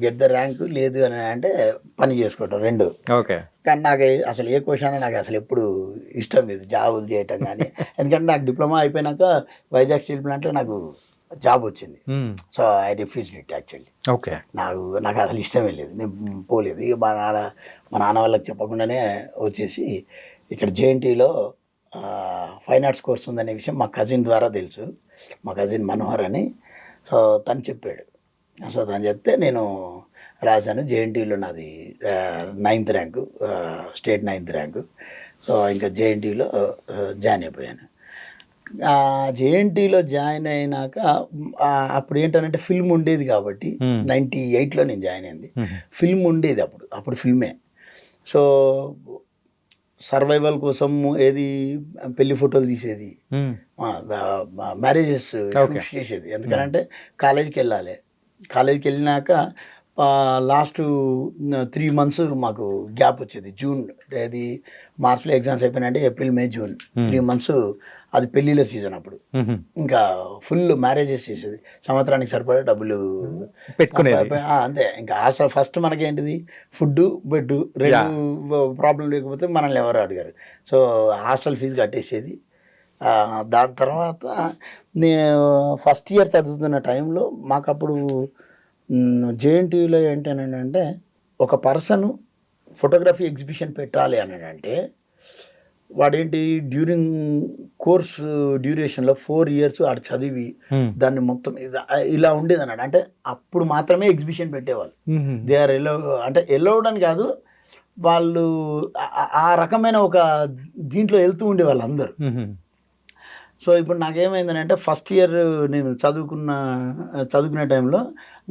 get the rank, లేదు అని అంటే పని చేసుకోవటం, 2. ఓకే. కానీ నాకు అసలు ఏ క్వశ్చన్ నాకు అసలు ఎప్పుడు ఇష్టం లేదు జాబులు చేయటం కానీ. ఎందుకంటే నాకు డిప్లొమా అయిపోయినాక వైజాగ్ స్టీల్ ప్లాంట్లో నాకు జాబ్ వచ్చింది. So I refused it actually. Okay. నాకు అసలు ఇష్టమే లేదు, నేను పోలేదు. ఇక మా నాన్న వాళ్ళకి చెప్పకుండానే వచ్చేసి ఇక్కడ జేఎన్టీలో ఫైన్ ఆర్ట్స్ కోర్స్ ఉందనే విషయం మా కజిన్ ద్వారా తెలుసు, మా కజిన్ మనోహర్ అని. సో తను చెప్పాడు. సో తను చెప్తే నేను రాశాను. జేఎన్టీలో నాది 9th rank, state 9th rank. So ఇంకా జేఎన్టీలో జాయిన్ అయిపోయాను. జేఎన్టీలో జాయిన్ అయినాక అప్పుడు ఏంటంటే ఫిల్మ్ ఉండేది కాబట్టి 98లో నేను జాయిన్ అయింది. ఫిల్మ్ ఉండేది అప్పుడు ఫిల్మే. సో సర్వైవల్ కోసం ఏది పెళ్లి ఫోటోలు తీసేది, మ్యారేజెస్ చేసేది. ఎందుకంటే కాలేజీకి వెళ్ళాలి. కాలేజీకి వెళ్ళినాక లాస్ట్ 3 months మాకు గ్యాప్ వచ్చేది. జూన్, అది మార్చ్లో ఎగ్జామ్స్ అయిపోయినాయంటే ఏప్రిల్, మే, జూన్ 3 months అది పెళ్ళిళ్ళ సీజన్. అప్పుడు ఇంకా ఫుల్ మ్యారేజెస్ చేసేది, సంవత్సరానికి సరిపడే డబ్బులు పెట్టుకునేది అంతే. ఇంకా అసలు ఫస్ట్ మనకేంటిది ఫుడ్, బెడ్, 2 ప్రాబ్లం లేకపోతే మనల్ని ఎవరు అడిగారు. సో హాస్టల్ ఫీజు కట్టేసేది. దాని తర్వాత నేను ఫస్ట్ ఇయర్ చదువుతున్న టైంలో మాకు అప్పుడు జేఎన్టీయూలో ఏంటనంటే ఒక పర్సన్ ఫోటోగ్రఫీ ఎగ్జిబిషన్ పెట్టాలి అని అంటే వాడేంటి డ్యూరింగ్ కోర్స్ డ్యూరేషన్లో 4 years ఆడు చదివి దాన్ని మొత్తం ఇలా ఉండేది అన్నాడు. అంటే అప్పుడు మాత్రమే ఎగ్జిబిషన్ పెట్టేవాళ్ళు. దే ఆర్ అంటే ఎల్లవడానికి కాదు, వాళ్ళు ఆ రకమైన ఒక దీంట్లో వెళ్తూ ఉండేవాళ్ళు అందరూ. సో ఇప్పుడు నాకేమైందంటే ఫస్ట్ ఇయర్ నేను చదువుకునే టైంలో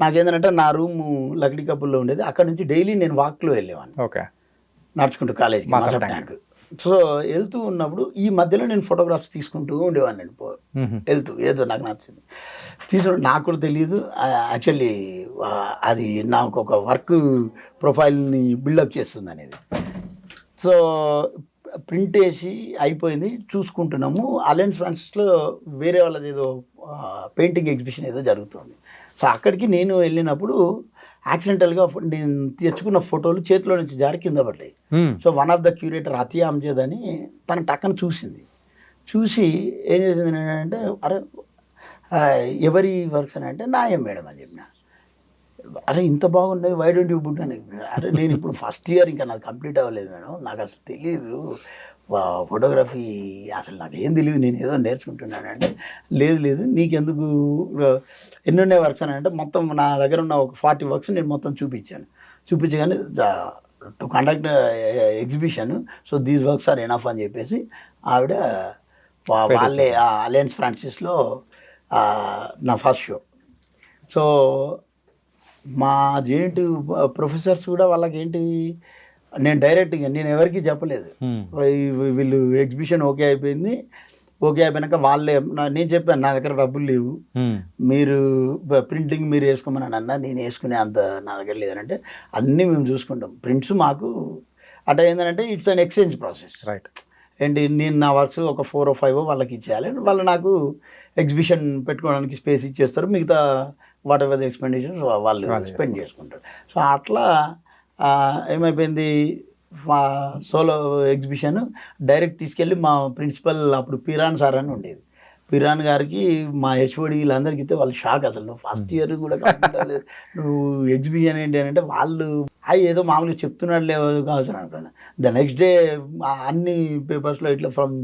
నాకేంటంటే నా రూము లక్డీ కప్పుల్లో ఉండేది. అక్కడ నుంచి డైలీ నేను వాక్లో వెళ్ళేవాడిని, ఓకే, నడుచుకుంటూ కాలేజీకి మాసప్ ట్యాంక్. సో వెళ్తూ ఉన్నప్పుడు ఈ మధ్యలో నేను ఫోటోగ్రాఫ్స్ తీసుకుంటూ ఉండేవాడిని. నేను వెళ్తూ ఏదో నాకు నచ్చింది తీసుకుంటూ, నాకు కూడా తెలియదు యాక్చువల్లీ అది నాకు ఒక వర్క్ ప్రొఫైల్ని బిల్డప్ చేస్తుంది అనేది. సో ప్రింట్ వేసి అయిపోయింది, చూసుకుంటున్నాము. అలయన్స్ ఫ్రాన్సిస్లో వేరే వాళ్ళది ఏదో పెయింటింగ్ ఎగ్జిబిషన్ ఏదో జరుగుతుంది. సో అక్కడికి నేను వెళ్ళినప్పుడు యాక్సిడెంటల్గా నేను తెచ్చుకున్న ఫోటోలు చేతిలో నుంచి జారి కింద పడ్డాయి. So one of the curator Atiya Amjad అని తన టక్కన చూసి ఏం చేసింది అంటే, అరే ఎవరి వర్క్స్ అని అంటే నాయం మేడం అని చెప్పిన. అరే ఇంత బాగున్నాయి, వై డోంట్ యూ బుడ్ అని. అరే నేను ఇప్పుడు ఫస్ట్ ఇయర్, ఇంకా నాది కంప్లీట్ అవ్వలేదు మేడం, నాకు అసలు తెలీదు ఫోటోగ్రఫీ, అసలు నాకు ఏం తెలియదు, నేను ఏదో నేర్చుకుంటున్నాను అంటే, లేదు నీకెందుకు ఎన్ని ఉన్నాయి వర్క్స్ అని అంటే, మొత్తం నా దగ్గర ఉన్న ఒక 40 వర్క్స్ నేను మొత్తం చూపించగానే to conduct exhibition, so these works are enough అని చెప్పేసి ఆవిడ వాళ్ళే అలయన్స్ ఫ్రాన్సిస్లో నా ఫస్ట్ షో. సో మా జేఎన్టీ ప్రొఫెసర్స్ కూడా వాళ్ళకి ఏంటి, నేను డైరెక్ట్గా నేను ఎవరికి చెప్పలేదు, వీళ్ళు ఎగ్జిబిషన్ ఓకే అయిపోయినాక వాళ్ళే నేను చెప్పాను, నా దగ్గర డబ్బులు లేవు, మీరు ప్రింటింగ్ మీరు వేసుకోమని అన్న, నేను వేసుకునే అంత నా దగ్గర లేదనంటే, అన్నీ మేము చూసుకుంటాం, ప్రింట్స్ మాకు అంటే ఏంటంటే it's an exchange process, right. ఏంటి నేను నా వర్క్స్ ఒక 4 or 5 వాళ్ళకి ఇచ్చేయాలి, వాళ్ళు నాకు ఎగ్జిబిషన్ పెట్టుకోవడానికి స్పేస్ ఇచ్చేస్తారు, మిగతా వాట్ ఎవర్ ది ఎక్స్పెండిచర్స్ వాళ్ళు స్పెండ్ చేసుకుంటారు. సో అట్లా ఏమైపోయింది, మా సోలో ఎగ్జిబిషన్ డైరెక్ట్ తీసుకెళ్ళి మా ప్రిన్సిపల్ అప్పుడు పిరాన్ సార్ అని ఉండేది, పిరాన్ గారికి మా హెచ్ఓడి వీళ్ళందరికీ ఇస్తే వాళ్ళు షాక్, అసలు నువ్వు ఫస్ట్ ఇయర్ కూడా కంప్లీట్ నువ్వు ఎగ్జిబిషన్ ఏంటి అని అంటే, వాళ్ళు ఏదో మామూలుగా చెప్తున్నాడు లేవు కావచ్చు అనుకున్నాను. ద నెక్స్ట్ డే అన్ని పేపర్స్లో ఇట్లా ఫ్రమ్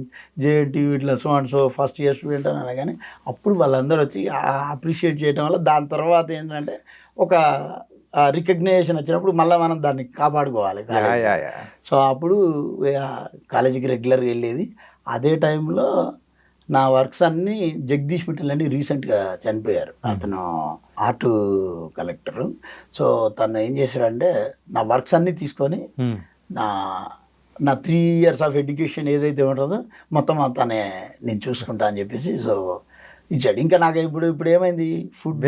జేఎన్టీ ఇట్లా సో ఫస్ట్ ఇయర్ స్టూడెంట్ అని అనగానే అప్పుడు వాళ్ళందరూ వచ్చి అప్రిషియేట్ చేయడం వల్ల దాని తర్వాత ఏంటంటే ఒక రికగ్నైజేషన్ వచ్చినప్పుడు మళ్ళీ మనం దాన్ని కాపాడుకోవాలి. సో అప్పుడు కాలేజీకి రెగ్యులర్గా వెళ్ళేది. అదే టైంలో నా వర్క్స్ అన్నీ జగదీష్ మిట్టల్ అని రీసెంట్గా చనిపోయారు, అతను ఆర్ట్ కలెక్టరు. సో తను ఏం చేశాడంటే నా వర్క్స్ అన్నీ తీసుకొని నా 3 years ఆఫ్ ఎడ్యుకేషన్ ఏదైతే ఉంటుందో మొత్తం తనే నేను చూసుకుంటా అని చెప్పేసి సో ఇచ్చాడు. ఇంకా నాకు ఇప్పుడు ఏమైంది, ఫుడ్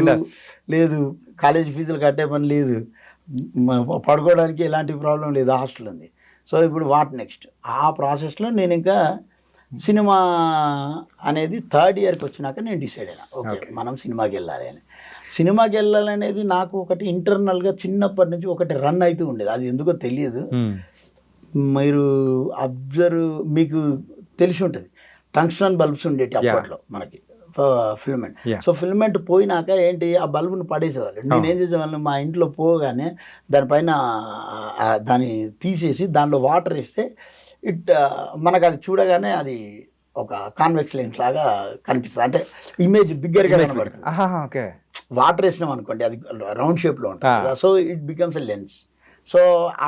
లేదు, కాలేజీ ఫీజులు కట్టే పని లేదు, పడుకోవడానికి ఎలాంటి ప్రాబ్లం లేదు, హాస్టల్ ఉంది. సో ఇప్పుడు వాట్ నెక్స్ట్, ఆ ప్రాసెస్లో నేను ఇంకా సినిమా అనేది 3rd yearకి వచ్చినాక నేను డిసైడ్ అయినా, ఓకే మనం సినిమాకి వెళ్ళాలనేది నాకు ఒకటి ఇంటర్నల్గా చిన్నప్పటి నుంచి ఒకటి రన్ అవుతూ ఉండేది, అది ఎందుకో తెలియదు. మీరు మీకు తెలిసి ఉంటుంది, టంగ్స్టన్ బల్బ్స్ ఉండేవి అప్పట్లో మనకి ఫిల్మెంట్. సో ఫిల్మెంట్ పోయినాక ఏంటి, ఆ బల్బును పడేసేవాళ్ళు. నేనేం చేసేవాళ్ళు, మా ఇంట్లో పోగానే దానిపైన దాన్ని తీసేసి దానిలో వాటర్ వేస్తే మనకు అది చూడగానే అది ఒక కాన్వెక్స్ లెన్స్ లాగా కనిపిస్తుంది, అంటే ఇమేజ్ బిగ్గర్గా కనబడుతుంది. వాటర్ వేసినాం అనుకోండి అది రౌండ్ షేప్లో ఉంటుంది, so it becomes a lens. So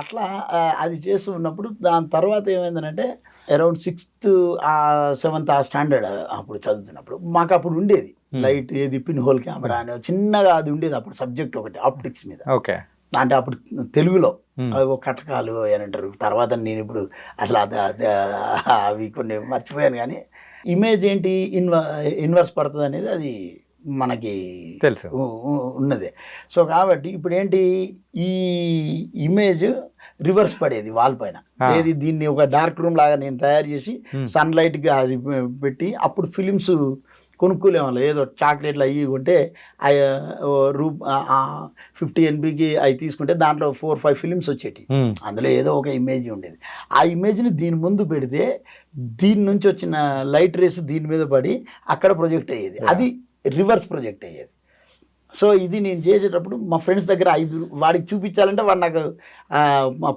అట్లా అది చేస్తూ ఉన్నప్పుడు దాని తర్వాత ఏమైందంటే అరౌండ్ 6th or 7th ఆ స్టాండర్డ్ అప్పుడు చదువుతున్నప్పుడు మాకు అప్పుడు ఉండేది లైట్ ఏది పిన్ హోల్ కెమెరా అని చిన్నగా అది ఉండేది అప్పుడు సబ్జెక్ట్ ఒకటి ఆప్టిక్స్ మీద. ఓకే, అంటే అప్పుడు తెలుగులో అవి కటకాలు అని అంటారు. తర్వాత నేను ఇప్పుడు అసలు అవి కొన్ని మర్చిపోయాను, కానీ ఇమేజ్ ఏంటి ఇన్వర్స్ పడుతుంది అనేది అది మనకి తెలుసు ఉన్నదే. సో కాబట్టి ఇప్పుడు ఏంటి, ఈ ఇమేజ్ రివర్స్ పడేది వాల్ పైన, ఏది దీన్ని ఒక డార్క్ రూమ్ లాగా నేను తయారు చేసి సన్లైట్గా అది పెట్టి అప్పుడు ఫిలిమ్స్ కొనుక్కోలేవాళ్ళు, ఏదో చాక్లెట్లు అవి కొంటే 50 NBకి అవి తీసుకుంటే దాంట్లో 4-5 ఫిలిమ్స్ వచ్చేటి, అందులో ఏదో ఒక ఇమేజ్ ఉండేది. ఆ ఇమేజ్ని దీని ముందు పెడితే దీని నుంచి వచ్చిన లైట్ రేస్ దీని మీద పడి అక్కడ ప్రొజెక్ట్ అయ్యేది, అది రివర్స్ ప్రొజెక్ట్ అయ్యేది. సో ఇది నేను చేసేటప్పుడు మా ఫ్రెండ్స్ దగ్గర 5 వాడికి చూపించాలంటే వాడు నాకు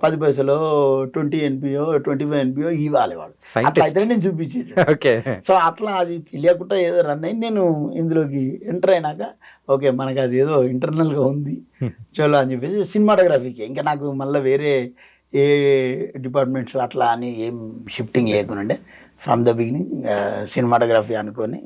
10 పైసలో 20 NBయో 25 NBయో ఇవ్వాలి, వాడు అట్లా అయితే నేను చూపించేది. ఓకే, సో అట్లా అది తెలియకుండా ఏదో రన్ అయ్యి నేను ఇందులోకి ఎంటర్ అయినాక ఓకే మనకు అది ఏదో ఇంటర్నల్గా ఉంది చలో అని చెప్పేసి సినిమాటోగ్రఫీకి ఇంకా నాకు మళ్ళీ వేరే ఏ డిపార్ట్మెంట్స్ అట్లా అని ఏం షిఫ్టింగ్ లేకుండా ఫ్రమ్ ద బిగినింగ్ సినిమాటోగ్రఫీ అనుకొని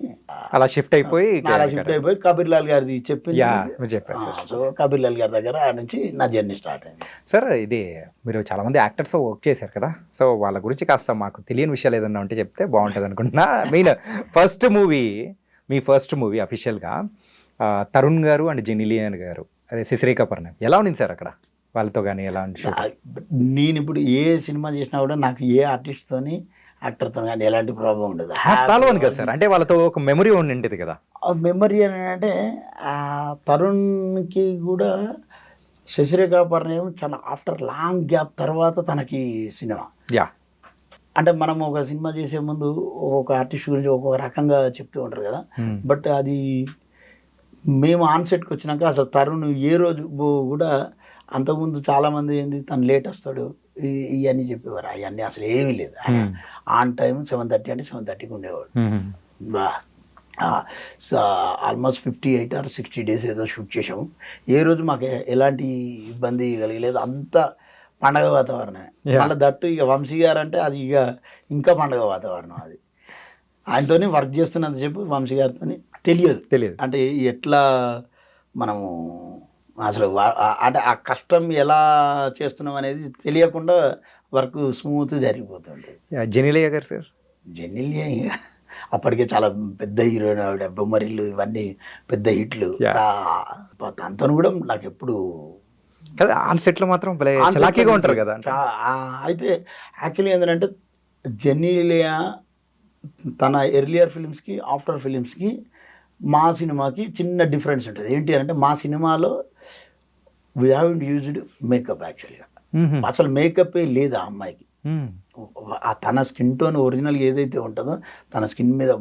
అలా షిఫ్ట్ అయిపోయి అలా షిఫ్ట్ అయిపోయి కబీర్ లాల్ గారిది చెప్పింది. యా మీరు చెప్పారు సార్. సో కబీర్ లాల్ గారి దగ్గర ఆ నుంచి నా జర్నీ స్టార్ట్ అయింది. సార్ ఇది మీరు చాలా మంది యాక్టర్స్ వర్క్ చేశారు కదా, సో వాళ్ళ గురించి కాస్త మాకు తెలియని విషయాలు ఏదన్నా ఉంటే చెప్తే బాగుంటుంది అనుకుంటున్నా. మెయిన్ మీ ఫస్ట్ మూవీ అఫీషియల్గా తరుణ్ గారు అండ్ జెనిలియన్ గారు, అదే శశిరేఖ పరిణయం, ఎలా ఉంది సార్ అక్కడ వాళ్ళతో కానీ ఎలా నేను ఇప్పుడు ఏ సినిమా చేసినా కూడా నాకు ఏ ఆర్టిస్ట్తోని యాక్టర్తో కానీ ఎలాంటి ప్రాబ్లం ఉండదు. ప్రాబ్లం కదా సార్, అంటే వాళ్ళతో ఒక మెమరీ ఉండింది కదా. మెమరీ అని అంటే తరుణ్కి కూడా శశిరేఖ పరిణయం చాలా ఆఫ్టర్ లాంగ్ గ్యాప్ తర్వాత తనకి సినిమా. యా అంటే మనం ఒక సినిమా చేసే ముందు ఒక ఆర్టిస్ట్ గురించి ఒక్కొక్క రకంగా చెప్తూ ఉంటారు కదా, బట్ అది మేము ఆన్ సెట్కి వచ్చినాక అసలు తరుణ్ ఏ రోజు కూడా అంతకుముందు చాలామంది ఏంది తను లేట్ వస్తాడు ఇవన్నీ చెప్పేవారు, అవన్నీ అసలు ఏమీ లేదు. ఆన్ టైం 7:30 అంటే 7:30కి ఉండేవాడు. ఆల్మోస్ట్ 58 or 60 days ఏదో షూట్ చేసాము. ఏ రోజు మాకు ఎలాంటి ఇబ్బంది కలిగలేదు, అంత పండగ వాతావరణం. మళ్ళీ దట్టు ఇక వంశీ గారు అంటే అది ఇక ఇంకా పండగ వాతావరణం. అది ఆయనతోనే వర్క్ చేస్తున్నంత చెప్పు వంశీ గారితో తెలియదు అంటే ఎట్లా మనము అసలు అంటే ఆ కష్టం ఎలా చేస్తున్నాం అనేది తెలియకుండా వర్క్ స్మూత్ జరిగిపోతుంది. జెనిలియా గారు సార్, జెనిలియా అప్పటికే చాలా పెద్ద హీరోయిన్ ఆవిడ, బొమ్మరిల్లు ఇవన్నీ పెద్ద హిట్లు. అంతను కూడా నాకు ఎప్పుడు ఆన్ సెట్లో మాత్రం చలాకీగా ఉంటారు కదా. అయితే యాక్చువల్లీ ఏంటంటే జెనిలియా తన ఎర్లియర్ ఫిలిమ్స్కి ఆఫ్టర్ ఫిలిమ్స్కి మా సినిమాకి చిన్న డిఫరెన్స్ ఉంటుంది. ఏంటి అంటే మా సినిమాలో వీ హ్యావెంట్ యూజ్డ్ మేకప్. యాక్చువల్గా అసలు మేకప్ లేదు ఆ అమ్మాయికి. తన స్కిన్ టోన్ ఒరిజినల్ ఏదైతే ఉంటుందో తన స్కిన్ మీద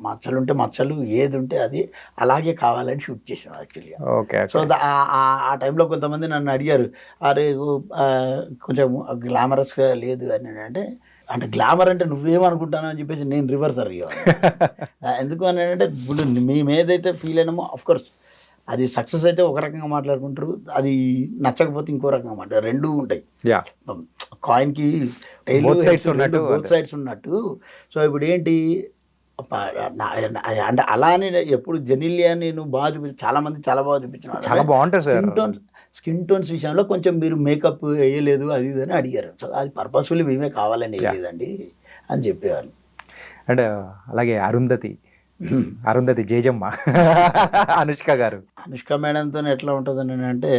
మచ్చలు ఉంటే మచ్చలు, ఏది ఉంటే అది అలాగే కావాలని షూట్ చేసాం యాక్చువల్గా. సో ఆ టైంలో కొంతమంది నన్ను అడిగారు, అరే కొంచెం గ్లామరస్గా లేదు అని. అంటే గ్లామర్ అంటే నువ్వేమనుకుంటాను అని చెప్పేసి నేను రివర్స్ అడిగాను. ఎందుకు అని అంటే ఇప్పుడు మేము ఏదైతే ఫీల్ అయినామో అఫ్కోర్స్ అది సక్సెస్ అయితే ఒక రకంగా మాట్లాడుకుంటారు, అది నచ్చకపోతే ఇంకో రకంగా మాట్లాడారు. రెండూ ఉంటాయి కాయిన్కి బోత్ సైడ్స్ ఉన్నట్టు. సో ఇప్పుడు ఏంటి అంటే అలానే ఎప్పుడు జెనిలియా నేను బాగా చాలామంది చాలా బాగా చూపించిన చాలా బాగుంటుంది. స్కిన్ టోన్స్ విషయంలో కొంచెం మీరు మేకప్ వేయలేదు అది ఇది అని అడిగారు. సో అది పర్పస్ఫుల్లీ మేమే కావాలని వేయలేదండి అని చెప్పేవారు. అండ్ అలాగే అరుంధతి జేజమ్మ అనుష్క గారు, అనుష్క మేడంతో ఎట్లా ఉంటుందని అంటే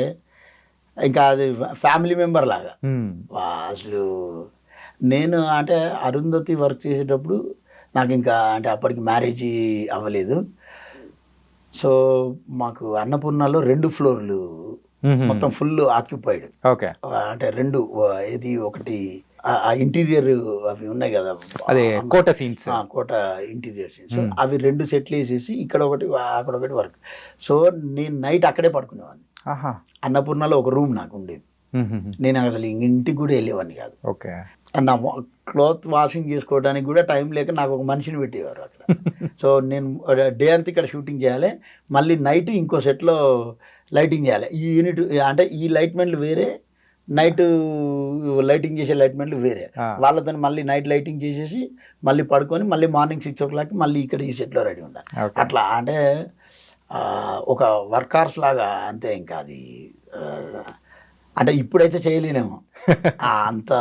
ఇంకా అది ఫ్యామిలీ మెంబర్ లాగా. అసలు నేను అంటే అరుంధతి వర్క్ చేసేటప్పుడు నాకు ఇంకా అంటే అప్పటికి మ్యారేజ్ అవ్వలేదు. సో మాకు అన్నపూర్ణలో 2 ఫ్లోర్లు మొత్తం ఫుల్ ఆక్యుపైడ్. అంటే 2 ఏది ఒకటి ఇంటీరియర్ అవి ఉన్నాయి కదా, అదే కోట సీన్స్, కోట ఇంటీరియర్ సీన్స్, అవి 2 సెట్లు వేసేసి ఇక్కడ ఒకటి అక్కడ ఒకటి వర్క్. సో నేను నైట్ అక్కడే పడుకునేవాడిని. అన్నపూర్ణలో ఒక రూమ్ నాకు ఉండేది. నేను అసలు ఇంటికి కూడా వెళ్ళేవాడిని కాదు. నా క్లాత్ వాషింగ్ చేసుకోవడానికి కూడా టైం లేక నాకు ఒక మనిషిని పెట్టేవారు అక్కడ. సో నేను డే అంతా ఇక్కడ షూటింగ్ చేయాలి, మళ్ళీ నైట్ ఇంకో సెట్లో లైటింగ్ చేయాలి. ఈ యూనిట్ అంటే ఈ లైట్మెంట్లు వేరే, నైట్ లైటింగ్ చేసే లైట్మెంట్లు వేరే. వాళ్ళతో మళ్ళీ నైట్ లైటింగ్ చేసేసి మళ్ళీ పడుకొని మళ్ళీ మార్నింగ్ 6 o'clock మళ్ళీ ఇక్కడ ఈ సెట్లో రెడీ ఉండాలి. అట్లా అంటే ఒక వర్కర్స్ లాగా అంతే. ఇంకా అది అంటే ఇప్పుడైతే చేయలేనేమో అంత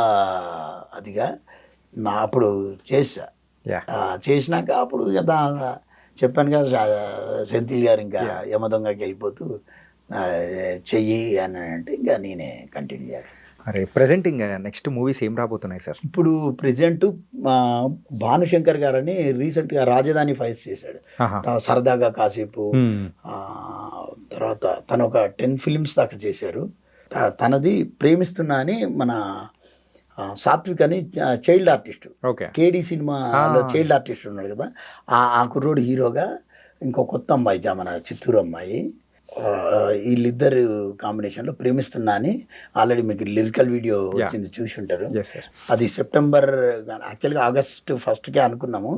అదిగా. అప్పుడు చేసినాక అప్పుడు కదా చెప్పాను కదా సెంథిల్ గారు ఇంకా యమదొంగకి వెళ్ళిపోతూ చెయ్యి అని అంటే ఇంకా నేనే కంటిన్యూ చేయాలి. అరే ప్రెజెంట్ ఇంకా నెక్స్ట్ మూవీస్ ఏం రాబోతున్నాయి సార్? ఇప్పుడు ప్రెజెంట్ భానుశంకర్ గారని రీసెంట్గా రాజధాని ఫైల్స్ చేశాడు, సరదాగా కాసేపు. తర్వాత తను ఒక 10 films దాకా చేశారు. తనది ప్రేమిస్తున్నా అని మన సాత్విక్ అని చైల్డ్ ఆర్టిస్ట్, కేడి సినిమాలో చైల్డ్ ఆర్టిస్ట్ ఉన్నాడు కదా, ఆ కుర్రోడు హీరోగా. ఇంకో కొత్త అమ్మాయి మన చిత్తూరు అమ్మాయి, వీళ్ళిద్దరు కాంబినేషన్లో ప్రేమిస్తున్నా అని ఆల్రెడీ మీకు లిరికల్ వీడియో వచ్చింది, చూసి ఉంటారు. అది సెప్టెంబర్ యాక్చువల్గా August 1st అనుకున్నాము.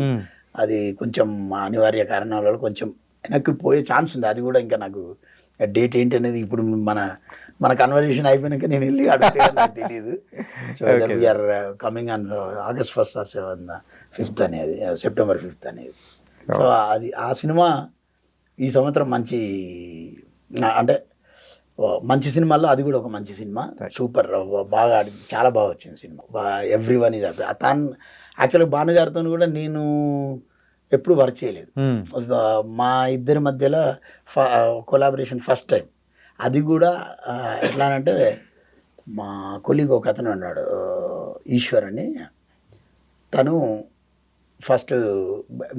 అది కొంచెం అనివార్య కారణాల వల్ల కొంచెం వెనక్కి పోయే ఛాన్స్ ఉంది. అది కూడా ఇంకా నాకు డేట్ ఏంటి అనేది ఇప్పుడు మన మన కన్వర్జేషన్ అయిపోయినాక నేను వెళ్ళి అడిగితే నాకు తెలియదు. So we are coming on August 1st or 5th అనేది, September 5th అనేది. సో అది ఆ సినిమా ఈ సంవత్సరం మంచి అంటే మంచి సినిమాల్లో అది కూడా ఒక మంచి సినిమా. సూపర్, బాగా చాలా బాగా వచ్చింది సినిమా. ఎవ్రీ వన్ ఈజ్ తను యాక్చువల్గా భానుగారితో కూడా నేను ఎప్పుడు వర్క్ చేయలేదు. మా ఇద్దరి మధ్యలో కొలాబరేషన్ ఫస్ట్ టైం. అది కూడా ఎట్లా అంటే మా కొలీగ్ ఒక అతను ఉన్నాడు ఈశ్వర్ అని, తను ఫస్ట్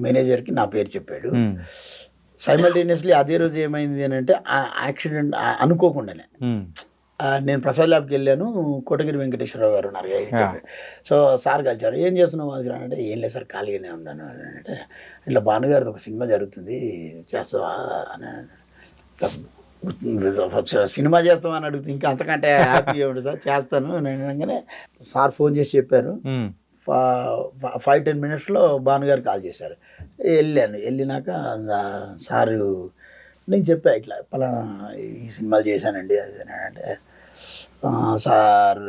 మేనేజర్కి నా పేరు చెప్పాడు. సైమల్టేనియస్లీ అదే రోజు ఏమైంది అని అంటే ఆ యాక్సిడెంట్ అనుకోకుండానే నేను ప్రసాద్ ల్యాబ్కి వెళ్ళాను. కోటగిరి వెంకటేశ్వరరావు గారు ఉన్నారు, సో సార్ కలిచారు. ఏం చేస్తున్నావు అది అంటే ఏం లేదు సార్ ఖాళీగానే ఉన్నాను అంటే, ఇట్లా భానుగారిది ఒక సినిమా జరుగుతుంది చేస్తావా అని. సినిమా చేస్తామని అడిగితే ఇంకా అంతకంటే హ్యాపీ ఉంది సార్, చేస్తాను నేను అనగానే సార్ ఫోన్ చేసి చెప్పారు. 5-10 minutesలో భానుగారు కాల్ చేశారు. వెళ్ళినాక సారు నేను చెప్పా ఇట్లా పలానా ఈ సినిమాలు చేశానండి అది అంటే, సార్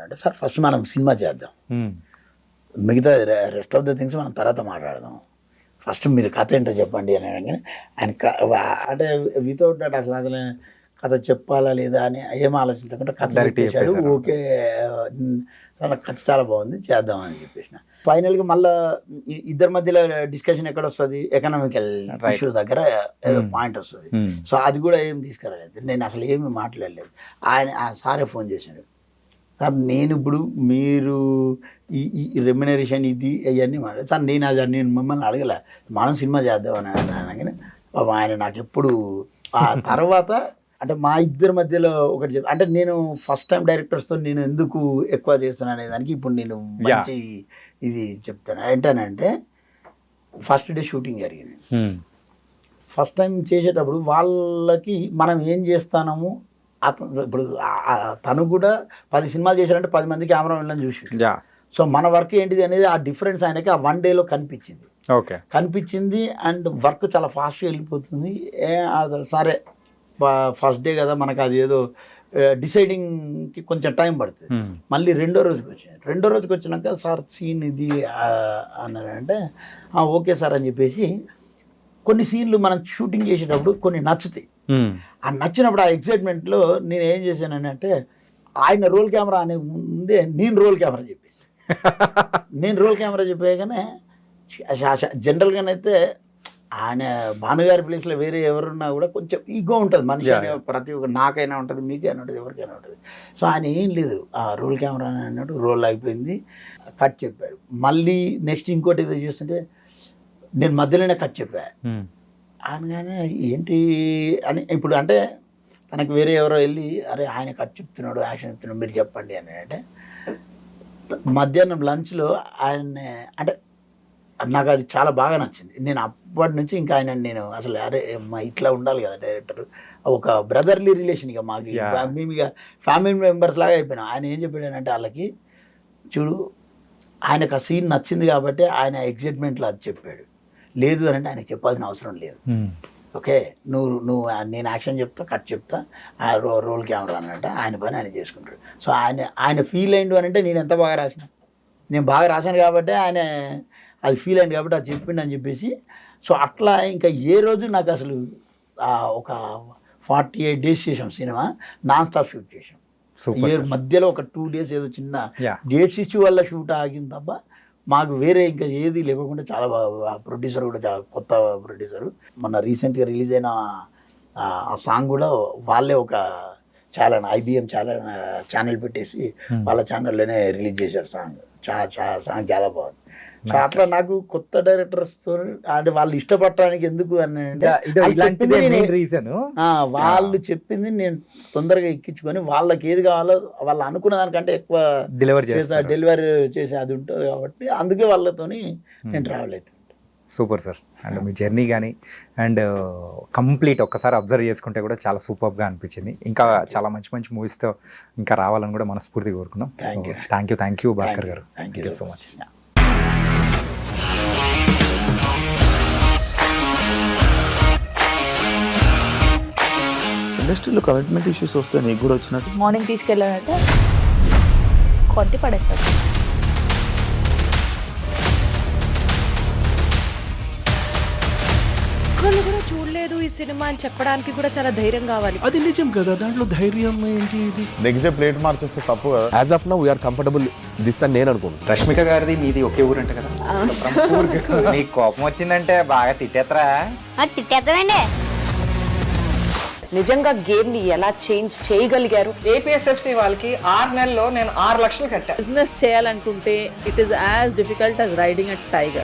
అంటే సార్ ఫస్ట్ మనం సినిమా చేద్దాం, మిగతా రెస్ట్ ఆఫ్ ద థింగ్స్ మనం తర్వాత మాట్లాడదాం, ఫస్ట్ మీరు కథ ఏంటో చెప్పండి అని అనగానే ఆయన అంటే వితౌట్ దట్ అసలు కథ చెప్పాలా లేదా అని ఏం ఆలోచించకుండా కథ చెప్పేశాడు. ఓకే కథ చాలా బాగుంది చేద్దామని చెప్పేసిన. ఫైనల్గా మళ్ళీ ఇద్దరి మధ్యలో డిస్కషన్ ఎక్కడ వస్తుంది, ఎకనామికల్ ఇష్యూ దగ్గర ఏదో పాయింట్ వస్తుంది. సో అది కూడా ఏం తీసుకురాలేదు, నేను అసలు ఏమి మాట్లాడలేదు. ఆ సారే ఫోన్ చేశాడు, సార్ నేను ఇప్పుడు మీరు ఈ రెమ్యునరేషన్ ఇది అవన్నీ మాట్లాడు సార్, నేను మిమ్మల్ని అడగలే, మనం సినిమా చేద్దామని అనగానే ఆయన నాకు ఎప్పుడు ఆ తర్వాత అంటే మా ఇద్దరి మధ్యలో ఒకటి అంటే నేను ఫస్ట్ టైం డైరెక్టర్స్తో నేను ఎందుకు ఎక్కువ చేస్తున్నాను అనే దానికి ఇప్పుడు నేను మంచి ఇది చెప్తాను. ఏంటనంటే ఫస్ట్ డే షూటింగ్ జరిగింది. ఫస్ట్ టైం చేసేటప్పుడు వాళ్ళకి మనం ఏం చేస్తాము, ఇప్పుడు తను కూడా 10 సినిమాలు చేశారంటే 10 మంది కెమెరా వెళ్ళని చూసి, సో మన వర్క్ ఏంటిది అనేది ఆ డిఫరెన్స్ ఆయనకి ఆ 1 dayలో కనిపించింది. కనిపించింది అండ్ వర్క్ చాలా ఫాస్ట్గా వెళ్ళిపోతుంది. సరే ఫస్ట్ డే కదా మనకు అది ఏదో డిసైడింగ్కి కొంచెం టైం పడుతుంది. మళ్ళీ రెండో రోజుకి వచ్చినాక సార్ సీన్ ఇది అన్నారంటే ఓకే సార్ అని చెప్పేసి కొన్ని సీన్లు మనం షూటింగ్ చేసేటప్పుడు కొన్ని నచ్చుతాయి. ఆ నచ్చినప్పుడు ఆ ఎక్సైట్మెంట్లో నేను ఏం చేశానని అంటే ఆయన రోల్ కెమెరా అనే ముందే నేను రోల్ కెమెరా చెప్పాగానే జనరల్గానైతే ఆయన భానుగారి ప్లేస్లో వేరే ఎవరున్నా కూడా కొంచెం ఈగో ఉంటుంది మనిషి అనే, ప్రతి ఒక్క నాకైనా ఉంటుంది, మీకైనా ఉంటుంది, ఎవరికైనా ఉంటుంది. సో ఆయన ఏం లేదు, ఆ రోల్ కెమెరా అన్నట్టు రోల్ అయిపోయింది, కట్ చెప్పాడు. మళ్ళీ నెక్స్ట్ ఇంకోటి ఏదో చేస్తుంటే నేను మధ్యలోనే కట్ చెప్పా అనగానే ఏంటి అని. ఇప్పుడు అంటే తనకు వేరే ఎవరో వెళ్ళి అరే ఆయన కట్ చెప్తున్నాడు, యాక్షన్ చెప్తున్నాడు, మీరు చెప్పండి అని అంటే మధ్యాహ్నం లంచ్లో ఆయన అంటే నాకు అది చాలా బాగా నచ్చింది. నేను అప్పటి నుంచి ఇంకా ఆయన నేను అసలు అరే ఇట్లా ఉండాలి కదా డైరెక్టర్, ఒక బ్రదర్లీ రిలేషన్ ఇక మాకు మేము ఇక ఫ్యామిలీ మెంబర్స్ లాగా అయిపోయినాం. ఆయన ఏం చెప్పాడంటే వాళ్ళకి చూడు ఆయనకు ఆ సీన్ నచ్చింది కాబట్టి ఆయన ఎగ్జైట్మెంట్లో అది చెప్పాడు, లేదు అని అంటే ఆయనకు చెప్పాల్సిన అవసరం లేదు. ఓకే నువ్వు నేను యాక్షన్ చెప్తా, కట్ చెప్తా, ఆ రోల్ కెమెరా అన్నట్టు ఆయన పని ఆయన చేసుకుంటాడు. సో ఆయన ఫీల్ అయిండు అని అంటే నేను ఎంత బాగా రాసిన, నేను బాగా రాశాను కాబట్టి ఆయన అది ఫీల్ అయింది కాబట్టి అది చెప్పిండు అని చెప్పేసి. సో అట్లా ఇంకా ఏ రోజు నాకు అసలు ఒక 48 days చేసాం సినిమా, నాన్ స్టాప్ షూట్ చేసాం. మధ్యలో ఒక 2 days ఏదో చిన్న డేట్స్ ఇష్యూ వల్ల షూట్ ఆగింది తప్ప మాకు వేరే ఇంకా ఏది లేకుండా చాలా బాగా. ప్రొడ్యూసర్ కూడా చాలా కొత్త ప్రొడ్యూసర్, మొన్న రీసెంట్గా రిలీజ్ అయిన ఆ సాంగ్ కూడా వాళ్ళే ఒక ఛానల్ IBM ఛానల్ పెట్టేసి వాళ్ళ ఛానల్లోనే రిలీజ్ చేశారు సాంగ్. సాంగ్ చాలా బాగుంది. సో అట్లా నాకు కొత్త డైరెక్టర్స్తో అంటే వాళ్ళు ఇష్టపడటానికి ఎందుకు అని వాళ్ళు చెప్పింది నేను తొందరగా ఎక్కించుకొని వాళ్ళకి ఏది కావాలో వాళ్ళు అనుకున్న దానికంటే ఎక్కువ డెలివరీ చేసే అది ఉంటుంది కాబట్టి అందుకే వాళ్ళతోని నేను ట్రావెల్ అవుతాను. Super sir. And me journey కానీ అండ్ కంప్లీట్ ఒక్కసారి అబ్జర్వ్ చేసుకుంటే కూడా చాలా సూపర్గా అనిపించింది. ఇంకా చాలా మంచి మంచి మూవీస్తో ఇంకా రావాలని కూడా మనస్ఫూర్తిగా కోరుకున్నాం. థ్యాంక్ యూ భాస్కర్ గారు. Thank you so much. ఇండస్ట్రీలో కమిట్మెంట్ ఇష్యూస్ వస్తే నీకు కూడా వచ్చినట్టు. మార్నింగ్ తీసుకెళ్ళాడంటే కొట్టి పడేస్తాడు. ఒక్కళ్ళు కూడా చూడలేదు ఈ సినిమా అని చెప్పడానికి కూడా చాలా ధైర్యం కావాలి. అది నిజం కదా, దాంట్లో ధైర్యం ఏంటి? ఇది నెక్స్ట్ డే ప్లేట్ మార్చేస్తే తప్పు కదా. As of now we are comfortable this అని నేను అనుకుంటున్నాను. రష్మిక గారిది మీది ఒకే ఊరు అంట కదా. నీకు కోపం వచ్చిందంటే బాగా తిట్టేత్తరా? తిట్టేద్దామండి. నిజంగా గేమ్ ని ఎలా చేంజ్ చేయగలిగారు? ఏపీఎస్ఎఫ్సి వాళ్ళకి 6 నెలల్లో నేను 6 లక్షలు కట్టా. బిజినెస్ చేయాలనుకుంటే it is as difficult as riding a tiger.